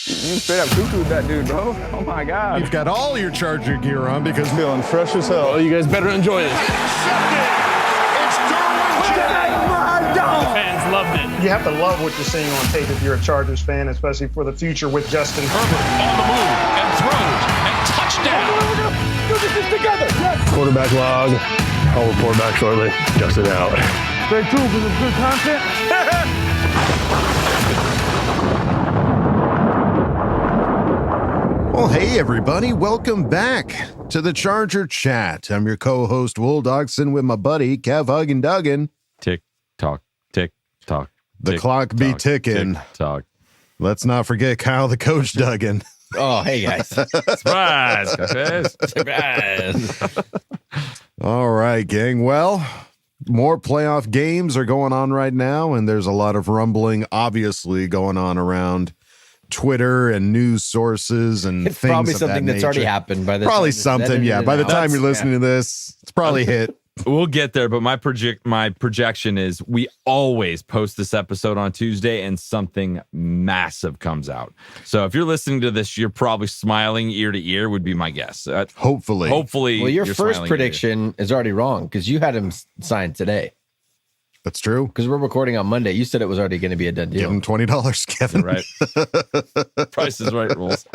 You straight up cuckooed that dude, bro. Oh my God. You've got all your Charger gear on because feeling fresh as hell. Oh, you guys better enjoy this. Fans loved it. You have to love what you're seeing on tape if you're a Chargers fan, especially for the future with Justin Herbert on the move and throws and touchdown. Do this together. Yes. Quarterback log. I'll report back shortly. Justin out. Stay tuned for some good content. Well, hey, everybody. Welcome back to the Charger Chat. I'm your co-host, Wool Dogson, with my buddy, Kev Huggin Duggan. Tick, tock, tick, tock. The clock be ticking. Tick, tock. Let's not forget Kyle, the coach, Duggan. Oh, hey, guys. Surprise! Surprise. All right, gang. Well, more playoff games are going on right now, and there's a lot of rumbling, obviously, going on around Twitter and news sources and It's things probably of something that that's nature. already happened by the Probably time it's something, edited yeah. By the out. time you're listening to this, it's probably hit. We'll get there, but my projection is we always post this episode on Tuesday and something massive comes out. So if you're listening to this, you're probably smiling ear to ear would be my guess. Hopefully. Hopefully. Well, your you're first smiling prediction is already wrong because you had him signed today. That's true. Because we're recording on Monday. You said it was already going to be a done Give deal. him $20, Kevin. ear. Right. Price is right rules.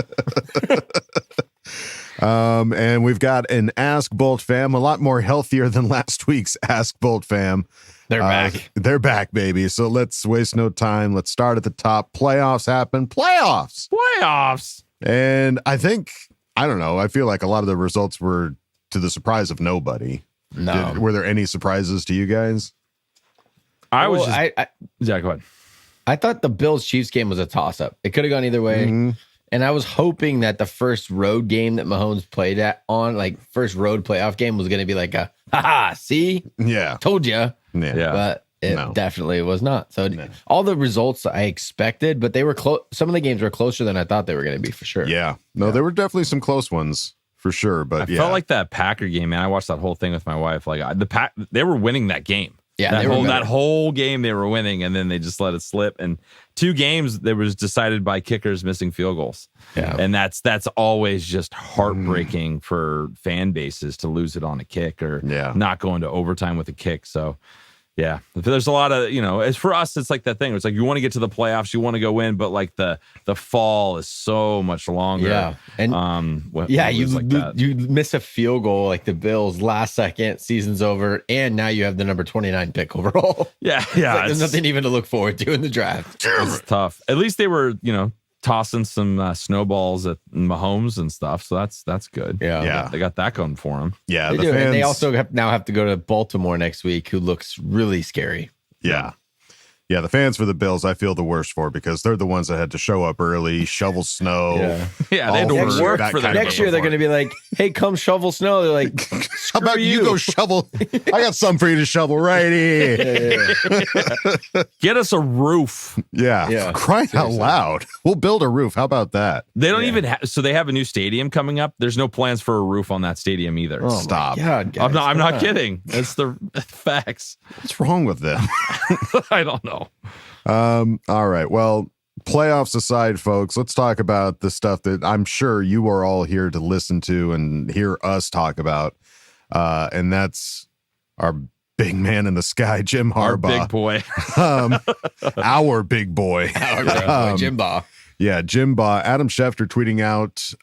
And we've got an Ask Boltfam, a lot more healthier than last week's Ask Boltfam. They're back. They're back, baby. So let's waste no time. Let's start at the top. Playoffs happen. Playoffs. And I think, I don't know, I feel like a lot of the results were to the surprise of nobody. No. Were there any surprises to you guys? I was Well, just, yeah, go ahead. I thought the Bills-Chiefs game was a toss-up. It could have gone either way. Mm-hmm. And I was hoping that the first road game that Mahomes played first road playoff game was going to be like a, haha, see? Yeah. Told you. Yeah. But it definitely was not. So all the results I expected, but they were close. Some of the games were closer than I thought they were going to be for sure. Yeah. No, there were definitely some close ones for sure. But I felt like that Packer game, man. I watched that whole thing with my wife. Like they were winning that game. Yeah, that whole game they were winning, and then they just let it slip. And 2 games that was decided by kickers missing field goals. Yeah, and that's always just heartbreaking for fan bases to lose it on a kick or not go into overtime with a kick. So. Yeah, there's a lot of, as for us, it's like that thing. It's like you want to get to the playoffs, you want to go in, but like the fall is so much longer. Yeah, and you miss a field goal like the Bills last second, season's over, and now you have the number 29 pick overall. Yeah. There's nothing even to look forward to in the draft. It's tough. At least they were, tossing some snowballs at Mahomes and stuff. So that's good. Yeah. They got that going for them. Yeah. They do. And they also now have to go to Baltimore next week, who looks really scary. Yeah. Yeah, the fans for the Bills, I feel the worst for because they're the ones that had to show up early, shovel snow. Yeah, they had to work for that. Next year, they're going to be like, hey, come shovel snow. They're like, how about you go shovel? I got some for you to shovel right here. Get us a roof. Yeah. Crying out loud. We'll build a roof. How about that? They don't even have, so they have a new stadium coming up. There's no plans for a roof on that stadium either. Oh, stop. God, guys, I'm not kidding. That's the facts. What's wrong with them? I don't know. All right. Well, playoffs aside, folks, let's talk about the stuff that I'm sure you are all here to listen to and hear us talk about. And that's our big man in the sky, Jim Harbaugh. Our big boy. Our big boy. Jim Baugh. Yeah, Jim Baugh. Adam Schefter tweeting out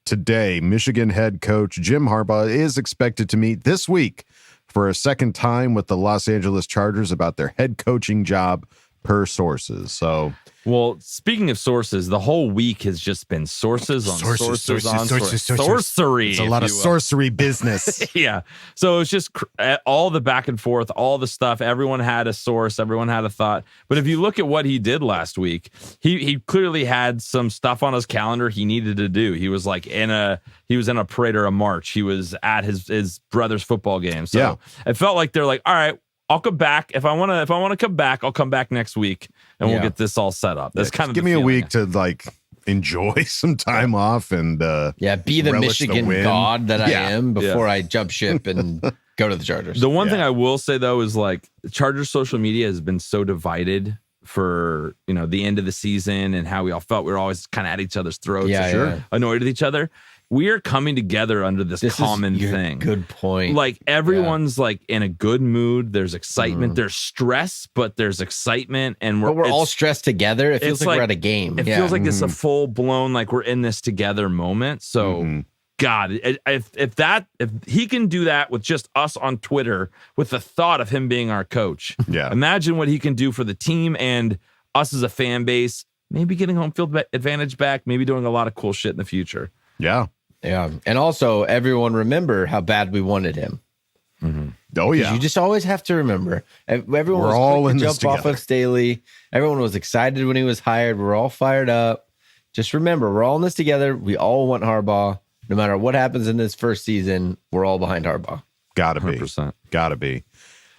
today, Michigan head coach Jim Harbaugh is expected to meet this week for a second time with the Los Angeles Chargers about their head coaching job per sources. So, well, speaking of sources, the whole week has just been sources on sources on sorcery. It's a lot of sorcery business. Yeah. So it's just all the back and forth, all the stuff. Everyone had a source. Everyone had a thought. But if you look at what he did last week, he clearly had some stuff on his calendar he needed to do. He was like he was in a parade or a march. He was at his brother's football game. So it felt like they're like, all right, I'll come back. If I want to come back, I'll come back next week and we'll get this all set up. That's kind of give me a week to like enjoy some time off and be the Michigan god that I am before I jump ship and go to the Chargers. The one thing I will say though is like Chargers social media has been so divided for the end of the season and how we all felt we were always kind of at each other's throats, yeah. annoyed with each other. We are coming together under this common thing. Good point. Like everyone's like in a good mood. There's excitement. There's stress, but there's excitement, and we're all stressed together. It feels like we're at a game. It feels like it's a full blown like we're in this together moment. So, God, if he can do that with just us on Twitter, with the thought of him being our coach, imagine what he can do for the team and us as a fan base. Maybe getting home field advantage back. Maybe doing a lot of cool shit in the future. Yeah. Yeah. And also, everyone remember how bad we wanted him. Oh, yeah. You just always have to remember. Everyone was all in to jump off of Staley. Everyone was excited when he was hired. We're all fired up. Just remember, we're all in this together. We all want Harbaugh. No matter what happens in this first season, we're all behind Harbaugh. Gotta be. 100%. Gotta be.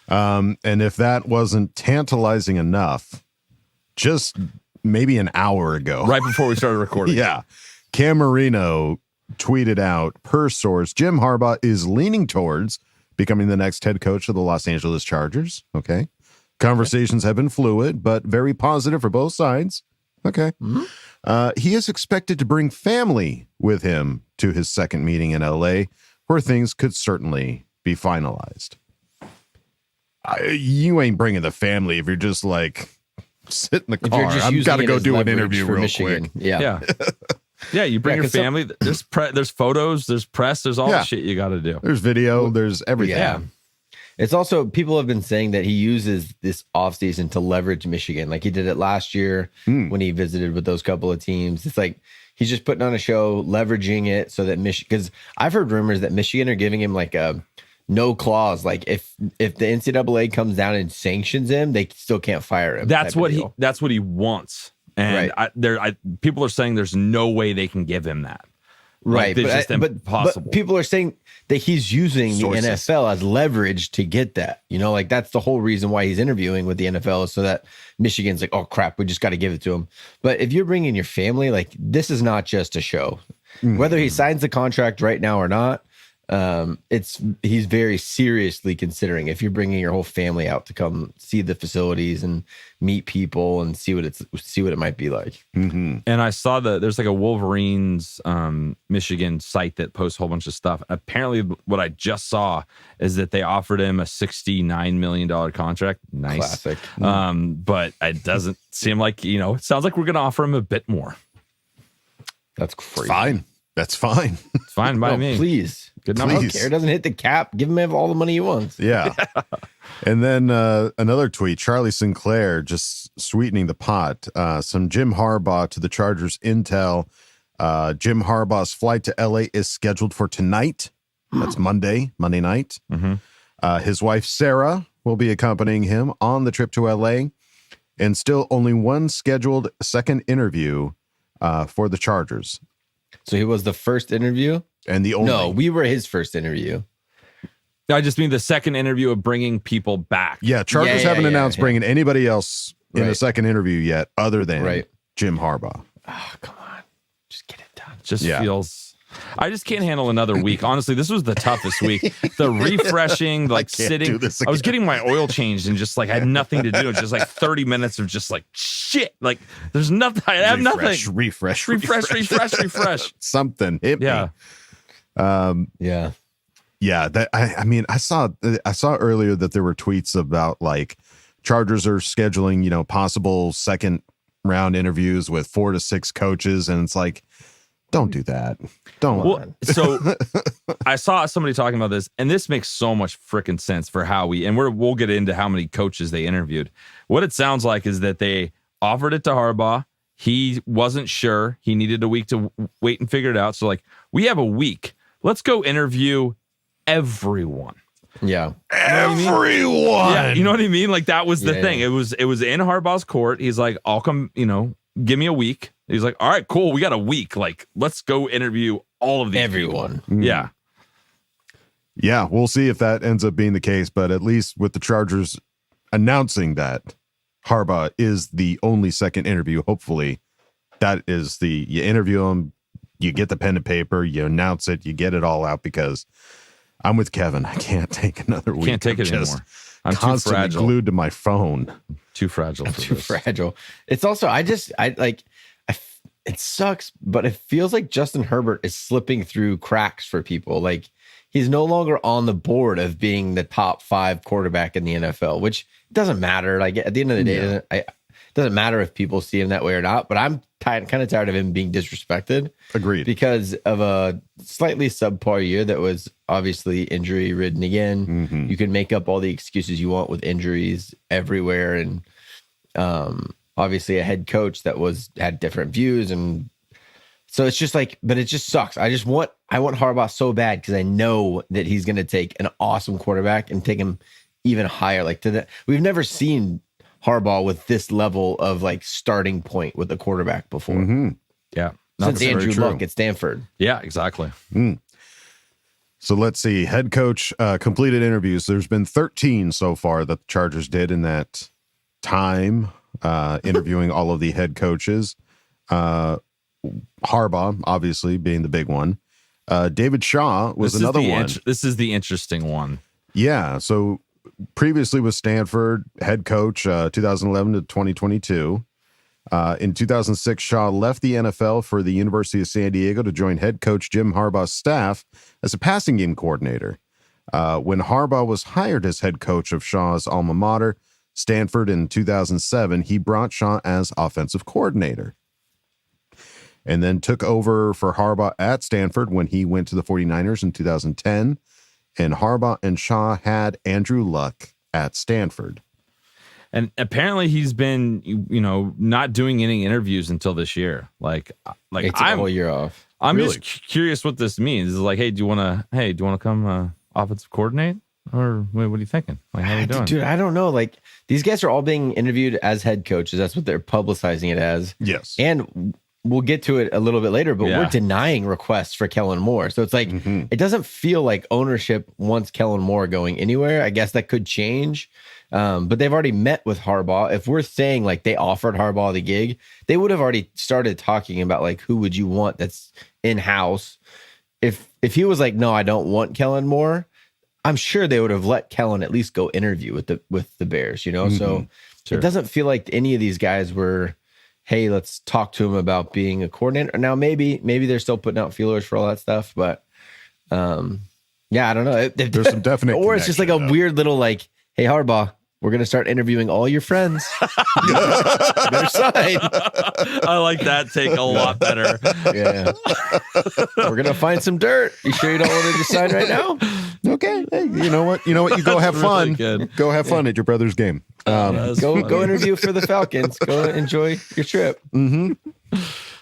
And if that wasn't tantalizing enough, just maybe an hour ago, right before we started recording. Cam Marino tweeted out, per source, Jim Harbaugh is leaning towards becoming the next head coach of the Los Angeles Chargers. Okay. Conversations have been fluid, but very positive for both sides. Okay. He is expected to bring family with him to his second meeting in LA, where things could certainly be finalized. You ain't bringing the family if you're just like, sit in the car. I've got to go do an interview real Michigan. quick. Yeah. Yeah, you bring your family. There's photos, there's press, there's all the shit you got to do. There's video, there's everything. Yeah. It's also, people have been saying that he uses this offseason to leverage Michigan. Like he did it last year when he visited with those couple of teams. It's like he's just putting on a show, leveraging it so that because I've heard rumors that Michigan are giving him like a no clause. Like if the NCAA comes down and sanctions him, they still can't fire him. That's what he wants. And people are saying there's no way they can give him that. Right. Like, it's just impossible. But people are saying that he's using Sources. the NFL as leverage to get that. Like that's the whole reason why he's interviewing with the NFL is so that Michigan's like, oh crap, we just got to give it to him. But if you're bringing your family, like this is not just a show. Whether he signs the contract right now or not, he's very seriously considering if you're bringing your whole family out to come see the facilities and meet people and see what it might be like. And I saw there's like a Wolverines Michigan site that posts a whole bunch of stuff. Apparently what I just saw is that they offered him a $69 million contract. Nice. Classic. But it doesn't seem like, it sounds like we're going to offer him a bit more. That's crazy. Fine. That's fine. It's fine by me. Please. Good I enough. don't care. It doesn't hit the cap. Give him all the money he wants. Yeah. And then another tweet, Charlie Sinclair just sweetening the pot. Some Jim Harbaugh to the Chargers intel. Jim Harbaugh's flight to LA is scheduled for tonight. That's Monday night. His wife, Sarah, will be accompanying him on the trip to LA. And still only one scheduled second interview for the Chargers. So he was the first interview? And the only. No, we were his first interview. I just mean the second interview of bringing people back. Yeah, Chargers haven't announced bringing anybody else in a second interview yet other than Jim Harbaugh. Oh, come on. Just get it done. Just feels... I just can't handle another week. Honestly, this was the toughest week. The refreshing, like sitting. I was getting my oil changed and just like had nothing to do. It's just like 30 minutes of just like shit. Like there's nothing. I have nothing. Refresh. Something hit me. Yeah. That I mean, I saw earlier that there were tweets about like Chargers are scheduling, possible second round interviews with 4 to 6 coaches, and it's like, don't do that. Don't. Well, so I saw somebody talking about this, and this makes so much freaking sense for how we'll get into how many coaches they interviewed. What it sounds like is that they offered it to Harbaugh. He wasn't sure. He needed a week to wait and figure it out. So like, we have a week. Let's go interview everyone. Yeah. Everyone. Yeah. You know what I mean? Like that was the thing. It was in Harbaugh's court. He's like, I'll come, give me a week. He's like, all right, cool. We got a week. Like, let's go interview all of these everyone. People. Yeah. Yeah. We'll see if that ends up being the case. But at least with the Chargers announcing that Harbaugh is the only second interview, hopefully that is you interview him, you get the pen and paper, you announce it, you get it all out, because I'm with Kevin. I can't take another week. Can't take it anymore. I'm too constantly fragile. glued to my phone. Too fragile for Too this. fragile. It's also it sucks, but it feels like Justin Herbert is slipping through cracks for people. Like he's no longer on the board of being the top 5 quarterback in the NFL, which doesn't matter. Like at the end of the day, it doesn't matter if people see him that way or not. But I'm kind of tired of him being disrespected. Agreed. Because of a slightly subpar year that was obviously injury ridden again. Mm-hmm. You can make up all the excuses you want with injuries everywhere, and obviously a head coach that had different views, and so it's just like, but it just sucks. I want Harbaugh so bad because I know that he's going to take an awesome quarterback and take him even higher. Like we've never seen Harbaugh with this level of like starting point with a quarterback before. Mm-hmm. Yeah. Since That's very Andrew true. Luck at Stanford. Yeah, exactly. So let's see. Head coach completed interviews. There's been 13 so far that the Chargers did in that time, interviewing all of the head coaches. Harbaugh, obviously, being the big one. David Shaw was another one. This is the interesting one. Yeah. So previously with Stanford, head coach, 2011 to 2022. In 2006, Shaw left the NFL for the University of San Diego to join head coach Jim Harbaugh's staff as a passing game coordinator. When Harbaugh was hired as head coach of Shaw's alma mater, Stanford, in 2007, he brought Shaw as offensive coordinator and then took over for Harbaugh at Stanford when he went to the 49ers in 2010. And Harbaugh and Shaw had Andrew Luck at Stanford. And apparently he's been, not doing any interviews until this year. Like He took a whole year off. I'm Really? just curious what this means. It's like, hey, do you want to come offensive coordinate, or what are you thinking? Like, how are you doing? Dude, I don't know. Like these guys are all being interviewed as head coaches. That's what they're publicizing it as. Yes. And we'll get to it a little bit later, but Yeah. we're denying requests for Kellen Moore. So it's like, it doesn't feel like ownership wants Kellen Moore going anywhere. I guess that could change. But they've already met with Harbaugh. If we're saying like they offered Harbaugh the gig, they would have already started talking about like, who would you want that's in-house? If he was like, no, I don't want Kellen Moore, I'm sure they would have let Kellen at least go interview with the Bears, So Sure. It doesn't feel like any of these guys were, hey, let's talk to him about being a coordinator. Now, maybe they're still putting out feelers for all that stuff, but yeah, I don't know. There's some definite or it's just like a connection, though. weird little like, hey, Harbaugh, we're going to start interviewing all your friends. Better sign. I like that take a lot better. Yeah. We're going to find some dirt. You sure you don't want to decide right now? Okay. Hey, you know what? You go have Really fun. good. Go have fun at your brother's game. That's Go funny. interview for the Falcons. Go enjoy your trip.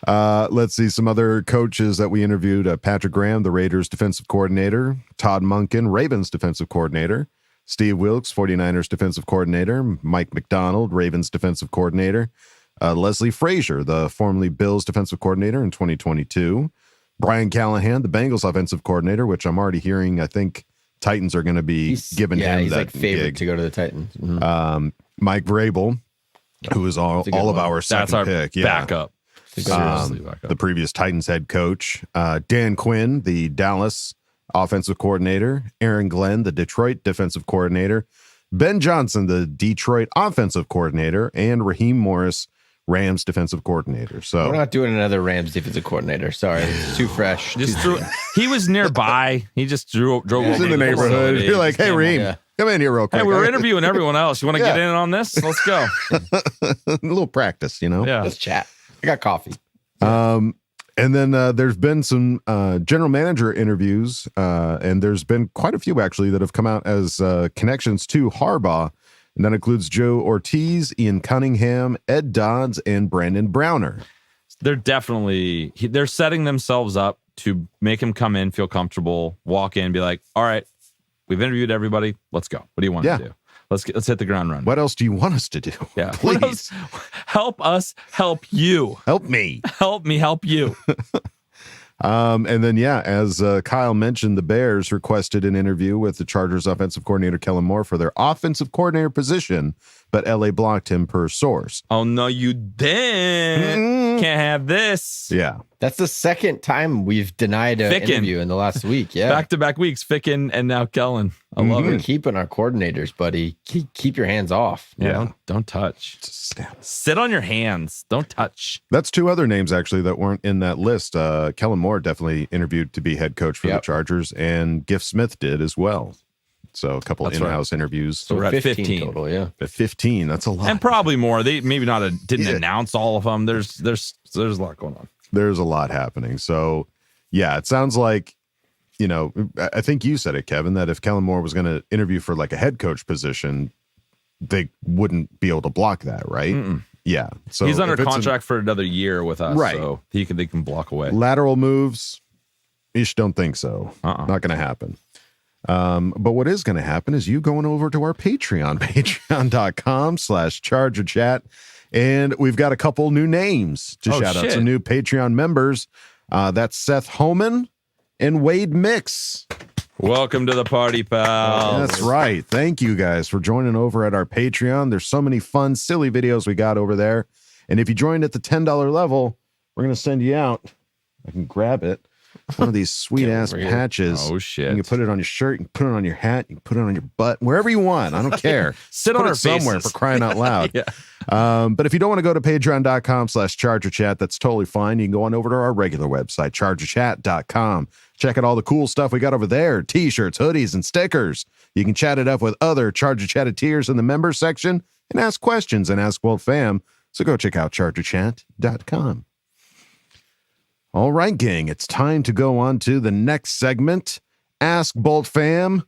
Let's see some other coaches that we interviewed. Patrick Graham, the Raiders defensive coordinator. Todd Monken, Ravens defensive coordinator. Steve Wilkes, 49ers defensive coordinator. Mike McDonald, Ravens defensive coordinator. Leslie Frazier, the formerly Bills defensive coordinator in 2022. Brian Callahan, the Bengals offensive coordinator, which I'm already hearing, I think Titans are going to be giving him he's that like favorite gig. to go to the Titans. Mhm. Mike Vrabel, who is all a good of one. our That's second our pick. Yeah. backup. Seriously, backup. The previous Titans head coach. Dan Quinn, the Dallas offensive coordinator. Aaron Glenn, the Detroit defensive coordinator. Ben Johnson, the Detroit offensive coordinator. And Raheem Morris, Rams defensive coordinator. So We're not doing another Rams defensive coordinator. Sorry. It's too fresh. Just he was nearby. He just drove he's over in the to neighborhood. facility. You're like, hey, Came Raheem, yeah. come in here real quick. Hey, we were interviewing everyone else. You want to Yeah. get in on this? Let's go. a little practice, Yeah. Let's chat. I got coffee. And then there's been some general manager interviews, and there's been quite a few actually that have come out as connections to Harbaugh. And that includes Joe Ortiz, Ian Cunningham, Ed Dodds, and Brandon Browner. They're definitely they're setting themselves up to make him come in, feel comfortable, walk in, be like, all right, we've interviewed everybody. Let's go. What do you want Yeah. to do? Let's hit the ground running. What else do you want us to do? Yeah. What Please else? Help us help you. help me. Help me help you. And then, as Kyle mentioned, the Bears requested an interview with the Chargers offensive coordinator, Kellen Moore, for their offensive coordinator position, but LA blocked him per source. Oh, no, you didn't. Can't have this. Yeah. That's the second time we've denied an Ficken. interview in the last week. Yeah. Back-to-back weeks, Ficken and now Kellen. I love We're it. keeping our coordinators, buddy. Keep your hands off. Yeah, don't touch. Sit on your hands. Don't touch. That's two other names, actually, that weren't in that list. Kellen Moore definitely interviewed to be head coach for the Chargers, and Giff Smith did as well. So a couple That's in-house interviews. So we're at 15 total, yeah. At 15, that's a lot. And probably more. They maybe didn't announce all of them. There's a lot going on. There's a lot happening. So, yeah, it sounds like, I think you said it, Kevin, that if Kellen Moore was going to interview for like a head coach position, they wouldn't be able to block that, right? Yeah. So he's under contract for another year with us, right. So they can block away. Lateral moves, ish, don't think so. Not going to happen. But what is going to happen is you going over to our Patreon, patreon.com/ChargerChat. And we've got a couple new names to shout out. Some new Patreon members. That's Seth Homan and Wade Mix. Welcome to the party, pals. That's right. Thank you guys for joining over at our Patreon. There's so many fun, silly videos we got over there. And if you joined at the $10 level, we're going to send you out. I can grab it. One of these sweet ass patches. Oh, shit. You can put it on your shirt. You can put it on your hat. You can put it on your butt. Wherever you want. I don't care. Sit put on it our somewhere faces. for crying out loud. Yeah. But if you don't want to go to patreon.com/ChargerChat, that's totally fine. You can go on over to our regular website, chargerchat.com. Check out all the cool stuff we got over there. T-shirts, hoodies, and stickers. You can chat it up with other Charger Chatteteers in the members section and ask questions and Ask Boltfam. So go check out chargerchat.com. All right, gang, it's time to go on to the next segment, Ask Boltfam,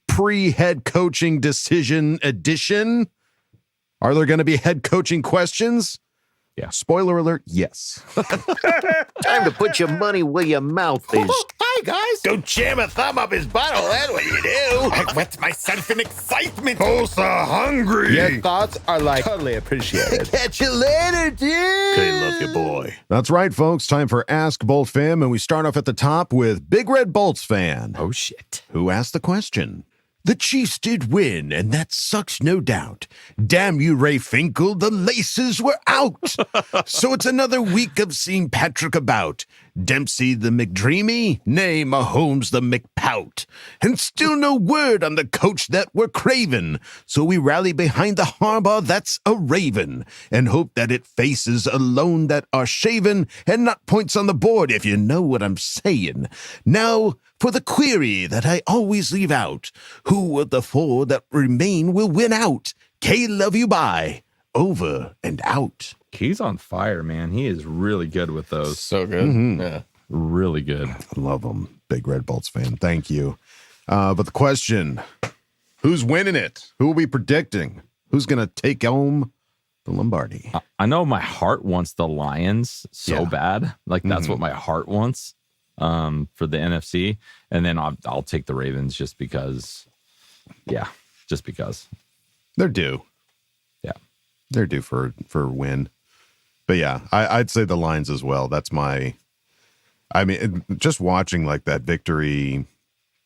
pre-head coaching decision edition. Are there going to be head coaching questions? Yeah. Spoiler alert, yes. Time to put your money where your mouth is. Hi, guys. Don't jam a thumb up his butthole, that's what you do. I wet myself in excitement. Oh, so hungry. Your thoughts are like totally appreciated. Catch you later, dude. Okay, love you, boy. That's right, folks. Time for Ask Boltfam, and we start off at the top with Big Red Bolts fan. Oh, shit. Who asked the question? The Chiefs did win, and that sucks, no doubt. Damn you, Ray Finkel, the laces were out. So it's another week of seeing Patrick about. Dempsey the McDreamy, nay, Mahomes the McPout. And still no word on the coach that we're craving. So we rally behind the Harbaugh that's a raven, and hope that it faces alone that are shaven, and not points on the board, if you know what I'm saying. Now, for the query that I always leave out, who of the four that remain will win out? K love you, bye. Over and out. He's on fire, man. He is really good with those. So good. Yeah. Really good. I love them. Big Red Bolts fan. Thank you. But the question, who's winning it? Who are we predicting? Who's going to take home the Lombardi? I know my heart wants the Lions so bad. Like, that's what my heart wants for the NFC. And then I'll take the Ravens just because. Yeah, just because. They're due. Yeah. They're due for a win. But yeah, I'd say the Lions as well. That's just watching like that victory,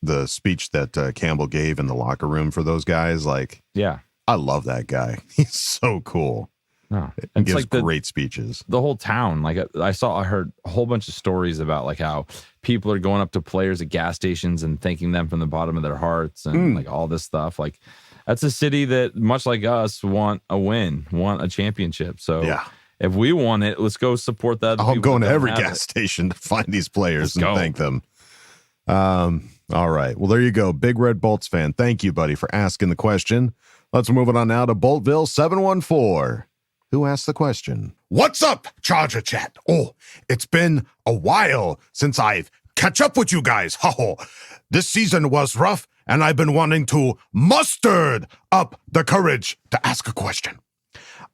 the speech that Campbell gave in the locker room for those guys. Like, Yeah. I love that guy. He's so cool. No. He It's gives like great speeches. the whole town. Like, I heard a whole bunch of stories about like how people are going up to players at gas stations and thanking them from the bottom of their hearts and like all this stuff. Like, that's a city that, much like us, want a win, want a championship. So Yeah. if we want it, let's go support that. I'm going to every gas station to find these players and thank them. All right. Well, there you go. Big Red Bolts fan. Thank you, buddy, for asking the question. Let's move it on now to Boltville 714. Who asked the question? What's up, Charger Chat? Oh, it's been a while since I've catch up with you guys. This season was rough, and I've been wanting to muster up the courage to ask a question.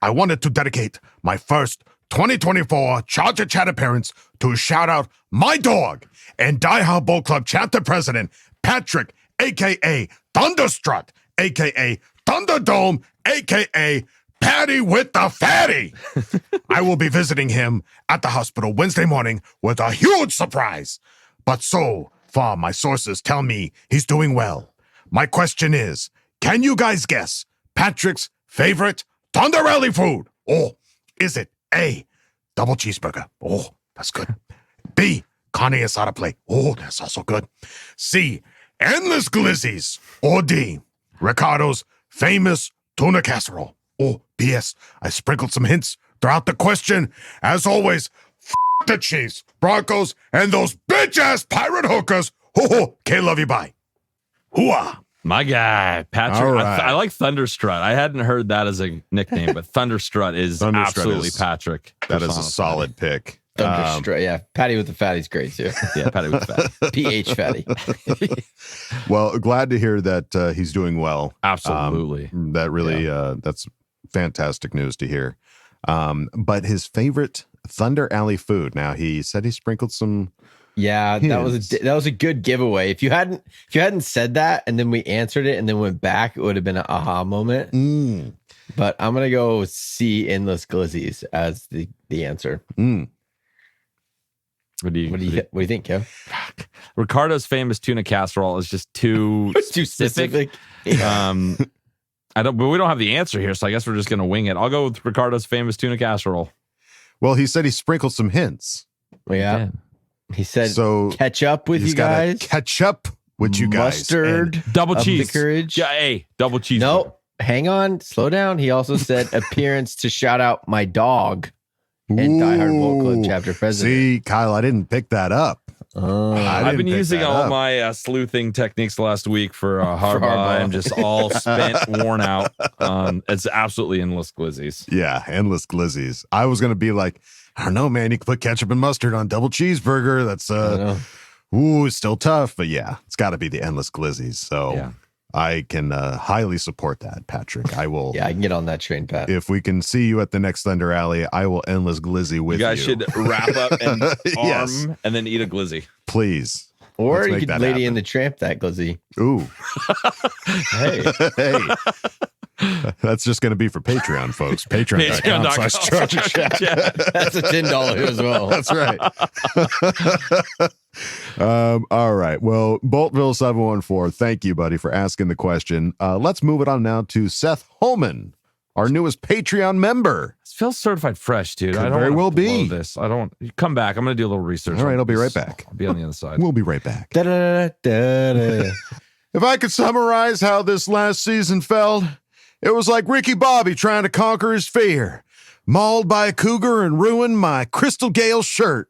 I wanted to dedicate my first 2024 Charger Chat appearance to shout out my dog and Die Hard Bowl Club chapter president, Patrick, a.k.a. Thunderstrut, a.k.a. Thunderdome, a.k.a. Patty with the Fatty. I will be visiting him at the hospital Wednesday morning with a huge surprise. But so far, my sources tell me he's doing well. My question is, can you guys guess Patrick's favorite Thunder Alley food? Oh, is it A, double cheeseburger? Oh, that's good. B, carne asada plate. Oh, that's also good. C, endless glizzies. Or D, Ricardo's famous tuna casserole. Oh, P.S. I sprinkled some hints throughout the question. As always, the Chiefs, Broncos, and those bitch-ass pirate hookers. Oh, love you, bye. Hooah. My guy, Patrick. All right. I like Thunderstrut. I hadn't heard that as a nickname, but Thunderstrut is absolutely Patrick. That is a solid pick. Yeah. Patty with the fatty's great too. Yeah, Patty with the fat. PH fatty. Well, glad to hear that he's doing well. Absolutely. That really, that's fantastic news to hear. But his favorite Thunder Alley food. Now, he said he sprinkled some. Yeah, that was a good giveaway. If you hadn't said that and then we answered it and then went back, it would have been an aha moment. But I'm gonna go C, endless glizzies as the answer. What do you think, Kev? Ricardo's famous tuna casserole is just too Too specific. But we don't have the answer here, so I guess we're just gonna wing it. I'll go with Ricardo's famous tuna casserole. Well, he said he sprinkled some hints. Yeah. He said, so catch up with you guys. Catch up with you guys. Mustard. Double cheese. Courage. Yeah, hey, double cheese. No, hang on. Slow down. He also said appearance to shout out my dog and Die Hard Bolt Club chapter president. See, Kyle, I didn't pick that up. I've been using all my sleuthing techniques last week for Harbaugh. I'm just all spent, worn out. It's absolutely endless glizzies. Yeah, endless glizzies. I was going to be like, I don't know, man. You can put ketchup and mustard on double cheeseburger. That's it's still tough, but yeah, it's got to be the endless glizzies. So yeah. I can highly support that, Patrick. I will. Yeah, I can get on that train, Pat. If we can see you at the next Thunder Alley, I will endless glizzy with you. You guys should wrap up and arm and then eat a glizzy. Please. Or you could Lady in the Tramp that glizzy. Ooh. Hey. That's just going to be for Patreon, folks. Patreon.com/ChargerChat. That's a $10 as well. That's right. All right. Well, Boltville714, thank you, buddy, for asking the question. Let's move it on now to Seth Holman, our newest Patreon member. It feels certified fresh, dude. Could I don't very well blow be. This. I don't come back. I'm going to do a little research. All right, I'll be right back. I'll be on the other side. We'll be right back. Da-da-da-da-da. If I could summarize how this last season felt, it was like Ricky Bobby trying to conquer his fear. Mauled by a cougar and ruined my Crystal Gale shirt.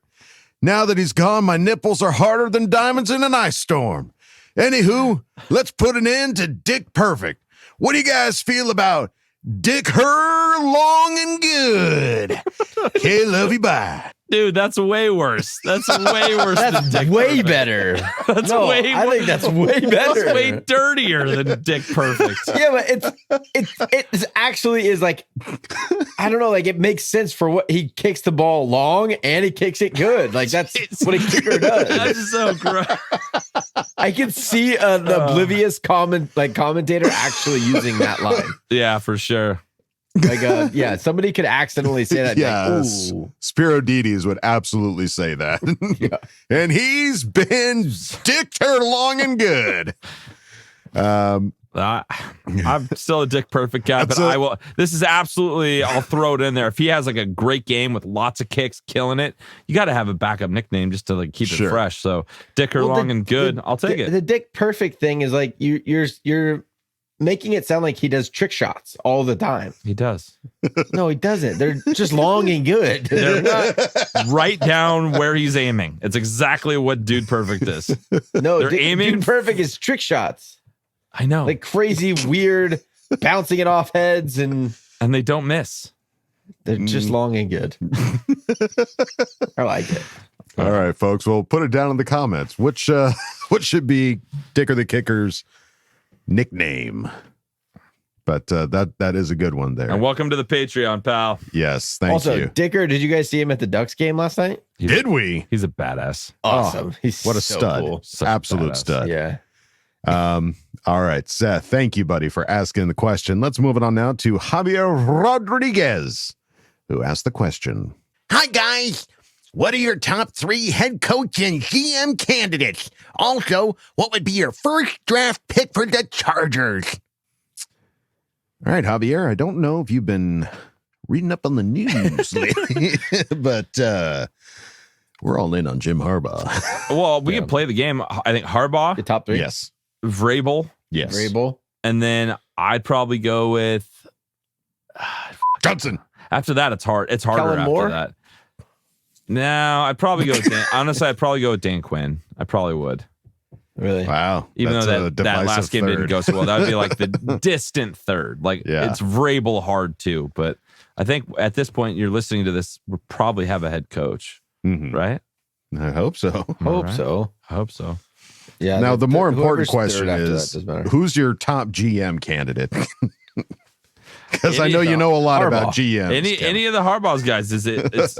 Now that he's gone, my nipples are harder than diamonds in an ice storm. Anywho, let's put an end to Dick Perfect. What do you guys feel about Dick Her Long and Good? Okay, love you, bye. Dude, that's way worse. That's way worse than Dick way Perfect. better. That's way I think that's way better. That's way dirtier than Dick Perfect. Yeah, but it actually is like, I don't know, like it makes sense for what he kicks the ball long and he kicks it good. Like that's what a kicker does. That's so gross. I can see the oblivious commentator actually using that line. Yeah, for sure. Like, somebody could accidentally say that. Yeah, like, ooh. Spiro Dides would absolutely say that. Yeah. And he's been dicked her long and good. I'm still a Dick Perfect guy, but I will. This is absolutely. I'll throw it in there. If he has like a great game with lots of kicks, killing it, you got to have a backup nickname just to like keep it fresh. So Dick her long and good. I'll take it. The Dick Perfect thing is like you're making it sound like he does trick shots all the time. He does. No, he doesn't. They're just long and good. They're not right down where he's aiming. It's exactly what Dude Perfect is. No, they're aiming. Dude Perfect is trick shots. I know. Like crazy, weird, bouncing it off heads and they don't miss. They're just long and good. I like it. All right, folks. Well, put it down in the comments. What should be Dick or the Kicker's nickname? But that is a good one there. And welcome to the Patreon, pal. Yes, thank also, you. Dicker, did you guys see him at the Ducks game last night? Did we? He's a badass. Awesome. He's what a so stud. Cool. Absolute stud. Yeah. All right, Seth, thank you, buddy, for asking the question. Let's move it on now to Javier Rodriguez, who asked the question. Hi, guys. What are your top 3 head coach and GM candidates? Also, what would be your first draft pick for the Chargers? All right, Javier, I don't know if you've been reading up on the news lately, but we're all in on Jim Harbaugh. Well, we can play the game. I think Harbaugh, The top 3. Yes. Vrabel, Yes. Vrabel. and then I'd probably go with Johnson. after that. It's hard. It's harder Kellen after Moore? that. No, I'd probably go with Dan. Honestly, I'd probably go with Dan Quinn. I probably would. Really? Wow. Even That's though a that divisive last game third. didn't go so well, that would be like the distant third. Like Yeah. it's Vrabel hard too. But I think at this point, you're listening to this, we'll probably have a head coach, Mhm. right? I hope so. Hope right. so. I hope so. Yeah. Now, the more important whoever's third question after that is, doesn't matter. who's your top GM candidate? Because I Any know of you them. know a lot Harbaugh. about GMs. Any Kevin. of the Harbaugh's guys? Is it? It's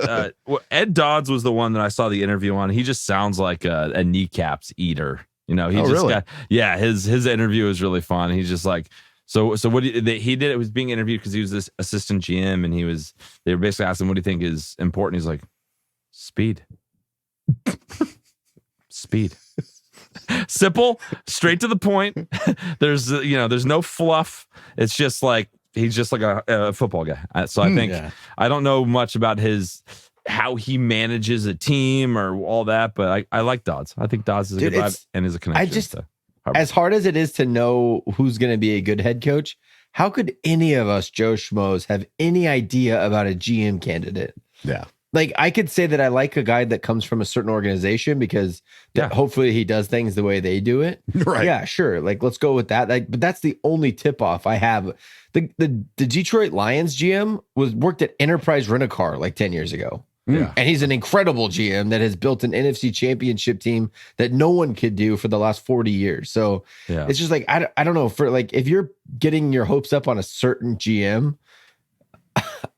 well, Ed Dodds was the one that I saw the interview on. He just sounds like a kneecaps eater. You know, he Oh, just really? got his interview was really fun. He's just like so what he did. It was being interviewed because he was this assistant GM, and they were basically asking, what do you think is important? He's like, speed. Speed. Simple, straight to the point. There's no fluff. It's just like he's just like a football guy. So I think I don't know much about how he manages a team or all that, but I like Dodds. I think Dodds is a Dude, good vibe and is a connection. To Harbaugh. As hard as it is to know who's going to be a good head coach, how could any of us Joe Schmoes have any idea about a GM candidate? Yeah. Like, I could say that I like a guy that comes from a certain organization because hopefully he does things the way they do it. Right. Yeah, sure. Like, let's go with that. Like, but that's the only tip off I have. The Detroit Lions GM worked at Enterprise Rent-A-Car like 10 years ago. Yeah. And he's an incredible GM that has built an NFC championship team that no one could do for the last 40 years. So it's just like, I don't know, for like, if you're getting your hopes up on a certain GM,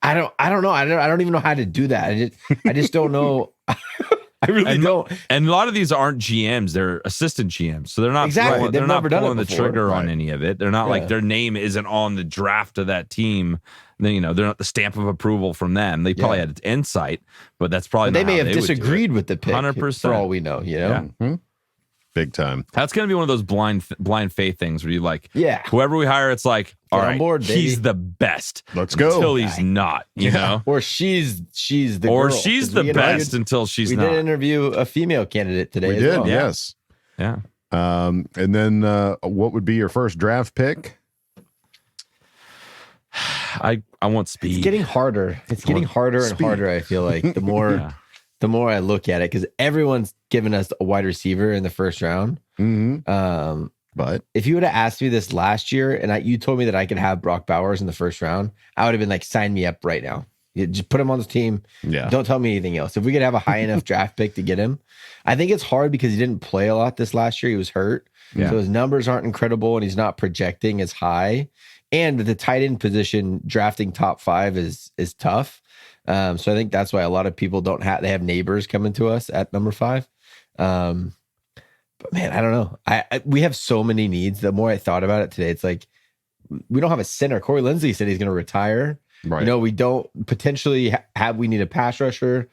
I don't know. I don't even know how to do that. I just don't know. I really don't. And a lot of these aren't GMs; they're assistant GMs, so they're not Exactly. they're They've not never done it pulling the before. trigger on any of it. They're not like Yeah. their name isn't on the draft of that team. Then they're not the stamp of approval from them. They probably had insight, but that's probably They not may how have would do it. disagreed with the pick 100%. for all we know, you know? Yeah. Big time. That's going to be one of those blind faith things where you like, Yeah. whoever we hire, it's like, all on right, board, baby. he's the best. Let's go. Until he's not, you know? Or she's the Or girl. she's 'Cause the we interviewed- best until she's we not. did interview a female candidate today. We as did, well. yes. Yeah. And then what would be your first draft pick? I want speed. It's getting harder. It's getting harder and speed. harder. I feel like the more I look at it, because everyone's given us a wide receiver in the first round. Mm-hmm. But If you would have asked me this last year and you told me that I could have Brock Bowers in the first round, I would have been like, sign me up right now. You just put him on the team. yeah, Don't tell me anything else. If we could have a high enough draft pick to get him, I think it's hard because he didn't play a lot this last year. He was hurt. Yeah. So his numbers aren't incredible and he's not projecting as high. And the tight end position, drafting top 5 is tough. So I think that's why a lot of people they have neighbors coming to us at number 5. But man, I don't know. We have so many needs. The more I thought about it today, it's like, we don't have a center. Corey Lindsey said he's going to retire. right. You know, we don't potentially we need a pass rusher.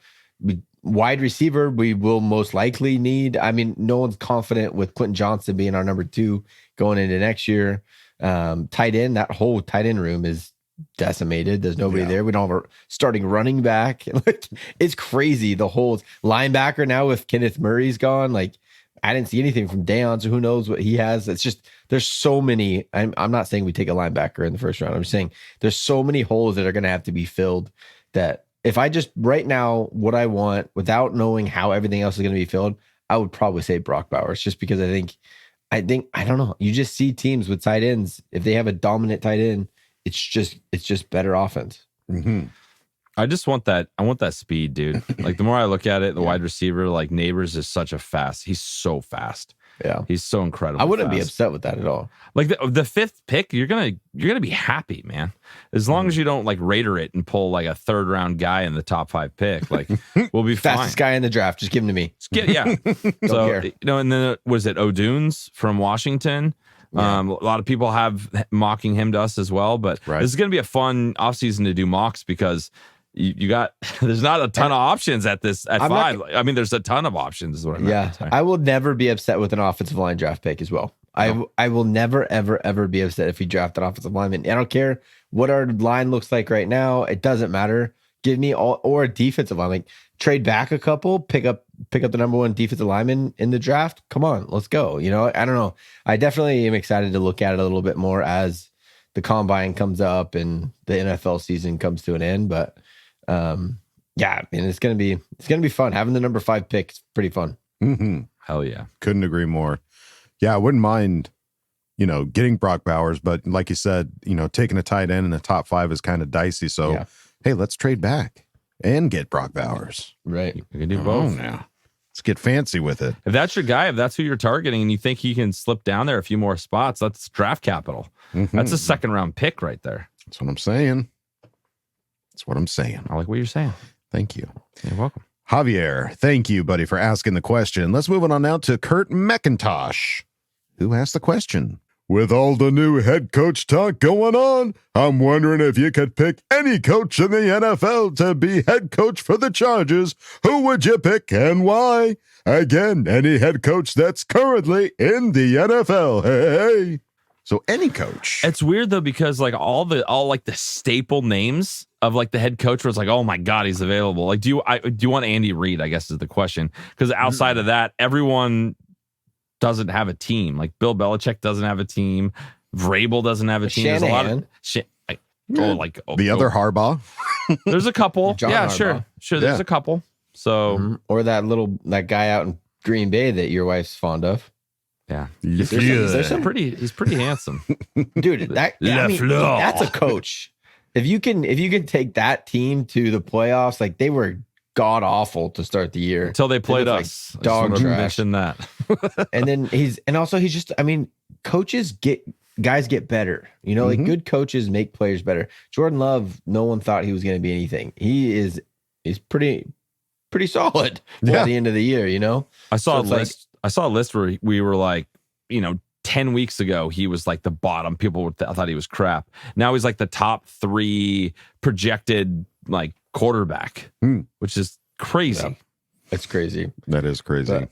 Wide receiver, we will most likely need. I mean, no one's confident with Quentin Johnson being our number 2 going into next year. Tight end, that whole tight end room is decimated. There's nobody there. We don't have a starting running back. Like, it's crazy. The whole linebacker now with Kenneth Murray's gone. Like, I didn't see anything from Deion, so who knows what he has. It's just, there's so many. I'm not saying we take a linebacker in the first round. I'm just saying there's so many holes that are going to have to be filled that if I just right now, what I want without knowing how everything else is going to be filled, I would probably say Brock Bowers, just because I think, I don't know. You just see teams with tight ends. If they have a dominant tight end, it's just better offense. Mm-hmm. I just want that. I want that speed, dude. Like, the more I look at it, the wide receiver, like Neighbors is he's so fast. Yeah. He's so incredible. I wouldn't be fast. upset with that at all. Like the 5th pick, you're gonna be happy, man. As long as you don't like Raider it and pull like a 3rd round guy in the top 5 pick, like we'll be fine. Fastest guy in the draft, just give him to me. Yeah. So care. and then was it O'Dunes from Washington? Yeah. A lot of people have mocking him to us as well, but this is gonna be a fun offseason to do mocks because you got there's not a ton of options at 5. I mean, there's a ton of options is what I meant. Yeah. Sorry. I will never be upset with an offensive line draft pick as well. I will never, ever, ever be upset if we draft an offensive lineman. I don't care what our line looks like right now. It doesn't matter. Give me or a defensive line. Like trade back a couple, pick up the number one defensive lineman in the draft. Come on, let's go. You know, I don't know. I definitely am excited to look at it a little bit more as the combine comes up and the NFL season comes to an end. But yeah, I mean, it's gonna be fun. Having the number 5 pick is pretty fun. Mm-hmm. Hell yeah. Couldn't agree more. Yeah, I wouldn't mind, getting Brock Bowers, but like you said, taking a tight end in the top 5 is kind of dicey. So, Yeah. Hey, let's trade back and get Brock Bowers. Right. You can do both. Now. Let's get fancy with it. If that's your guy, if that's who you're targeting and you think he can slip down there a few more spots, that's draft capital. Mhm. That's a second round pick right there. That's what I'm saying. I like what you're saying. Thank you. You're welcome. Javier, thank you, buddy, for asking the question. Let's move on now to Kurt McIntosh, who asked the question. With all the new head coach talk going on, I'm wondering if you could pick any coach in the NFL to be head coach for the Chargers. Who would you pick and why? Again, any head coach that's currently in the NFL. Hey. So any coach. It's weird though, because like all like the staple names of like the head coach where it's like, oh my God, he's available. Like, do you want Andy Reid, I guess is the question. Because outside of that, everyone doesn't have a team. Like Bill Belichick doesn't have a team. Vrabel doesn't have a team. There's a lot of the other Harbaugh. There's a couple. John yeah, Harbaugh. sure. There's a couple. So Or that guy out in Green Bay that your wife's fond of. yeah, Yeah. he's pretty handsome. Dude, that's a coach. If you can take that team to the playoffs, like they were god awful to start the year Until they played looked us. like dog I just wanna trash. mention that. And then he's just, I mean, guys get better. Like good coaches make players better. Jordan Love, no one thought he was going to be anything. he's pretty solid at the end of the year, I saw So a it's list. I saw a list where we were like, 10 weeks ago, he was like the bottom. People thought he was crap. Now he's like the top 3 projected like quarterback, which is crazy. Yeah. It's crazy. That is crazy. But,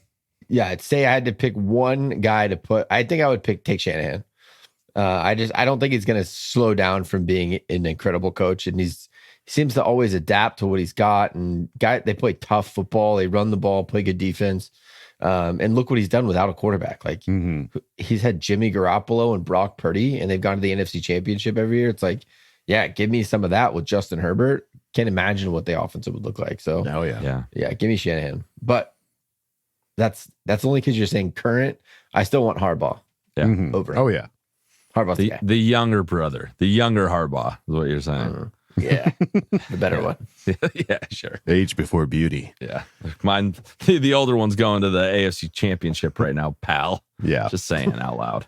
yeah, I'd say I had to pick one guy to put. I think I would take Shanahan. I don't think he's going to slow down from being an incredible coach, and he seems to always adapt to what he's got. And they play tough football. They run the ball, play good defense. And look what he's done without a quarterback. Like he's had Jimmy Garoppolo and Brock Purdy, and they've gone to the NFC Championship every year. It's like, yeah, give me some of that with Justin Herbert. Can't imagine what the offense would look like. So, yeah, give me Shanahan. But that's only because you're saying current. I still want Harbaugh. Yeah. Over. Oh yeah, Harbaugh's the guy. The younger brother, the younger Harbaugh is what you're saying. Yeah, the better one. Yeah, sure. age before beauty. Yeah, mine. The older one's going to the AFC Championship right now, pal. Yeah, just saying out loud.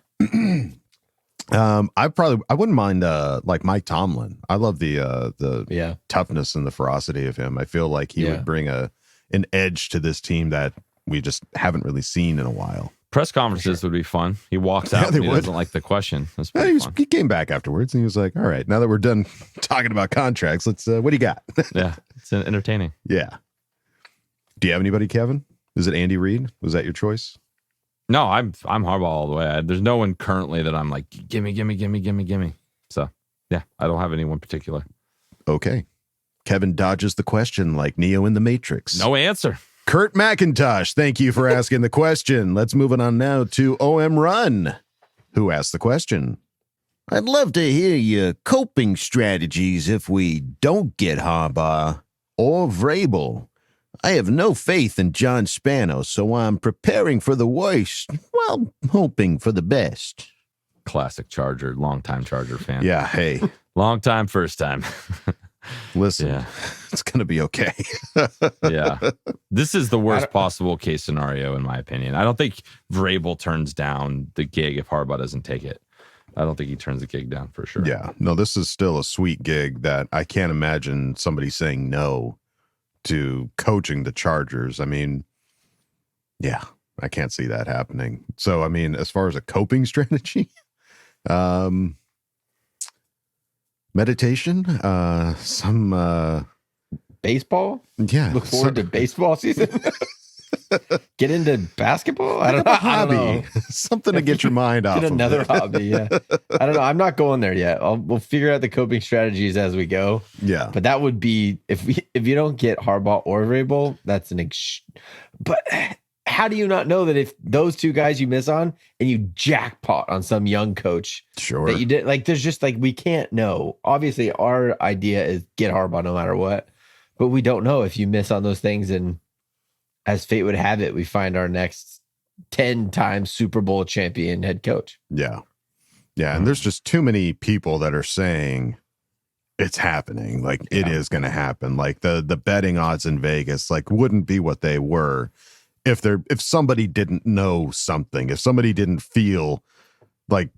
I wouldn't mind like Mike Tomlin. I love the toughness and the ferocity of him. I feel like he would bring an edge to this team that we just haven't really seen in a while. Press conferences would be fun. He walks out and he doesn't like the question. That's pretty fun. He came back afterwards and he was like, all right, now that we're done talking about contracts, let's what do you got? Yeah, it's entertaining. Yeah. Do you have anybody, Kevin? Is it Andy Reid? Was that your choice? No, I'm Harbaugh all the way. There's no one currently that I'm like, gimme. So yeah, I don't have anyone particular. Okay. Kevin dodges the question like Neo in the Matrix. No answer. Kurt McIntosh, thank you for asking the question. Let's move on now to OM Run, who asked the question. I'd love to hear your coping strategies if we don't get Harbaugh or Vrabel. I have no faith in John Spano, so I'm preparing for the worst while hoping for the best. Classic Charger, longtime Charger fan. Yeah, hey. Long time, first time. Listen, it's going to be okay. Yeah. This is the worst possible case scenario, in my opinion. I don't think Vrabel turns down the gig if Harbaugh doesn't take it. I don't think he turns the gig down for sure. Yeah. No, this is still a sweet gig that I can't imagine somebody saying no to coaching the Chargers. I mean, yeah, I can't see that happening. So, I mean, as far as a coping strategy, meditation, some baseball. Yeah, look forward to baseball season. Get into basketball? I don't know. I don't know. Something to get your mind off. Get another of hobby. Yeah. I don't know. I'm not going there yet. We'll figure out the coping strategies as we go. Yeah. But that would be if you don't get Harbaugh or Vrabel, that's but how do you not know that if those two guys you miss on and you jackpot on some young coach Sure. that you did, like, there's just like, we can't know. Obviously our idea is get Harbaugh no matter what, but we don't know if you miss on those things. And as fate would have it, we find our next 10-time Super Bowl champion head coach. Yeah. Yeah. And there's just too many people that are saying it's happening. Like it is going to happen. Like the betting odds in Vegas, like wouldn't be what they were if somebody didn't know something, if somebody didn't feel like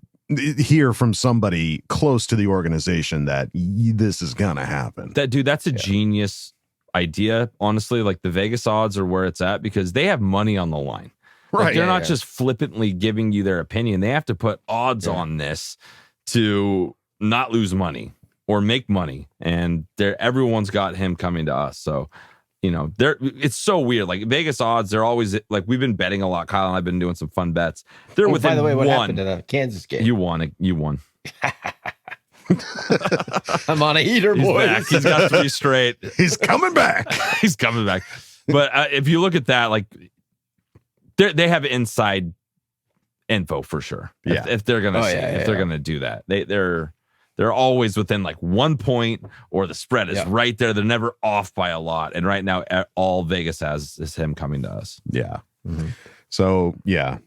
hear from somebody close to the organization that this is going to happen. That's a genius idea, honestly. Like the Vegas odds are where it's at because they have money on the line. Like, Right. they're not just flippantly giving you their opinion. They have to put odds on this to not lose money or make money. And everyone's got him coming to us. So, it's so weird. Like Vegas odds, they're always like, we've been betting a lot. Kyle and I've been doing some fun bets. They're within by the way, what one. happened to the Kansas game? You won it. You won. I'm on a heater, He's boys. back. He's got 3 straight. He's coming back. He's coming back. But if you look at that, like they have inside info for sure. Yeah. If they're gonna they're gonna do that, they're always within like 1 point or the spread is right there. They're never off by a lot. And right now, all Vegas has is him coming to us. Yeah. Mm-hmm. So yeah,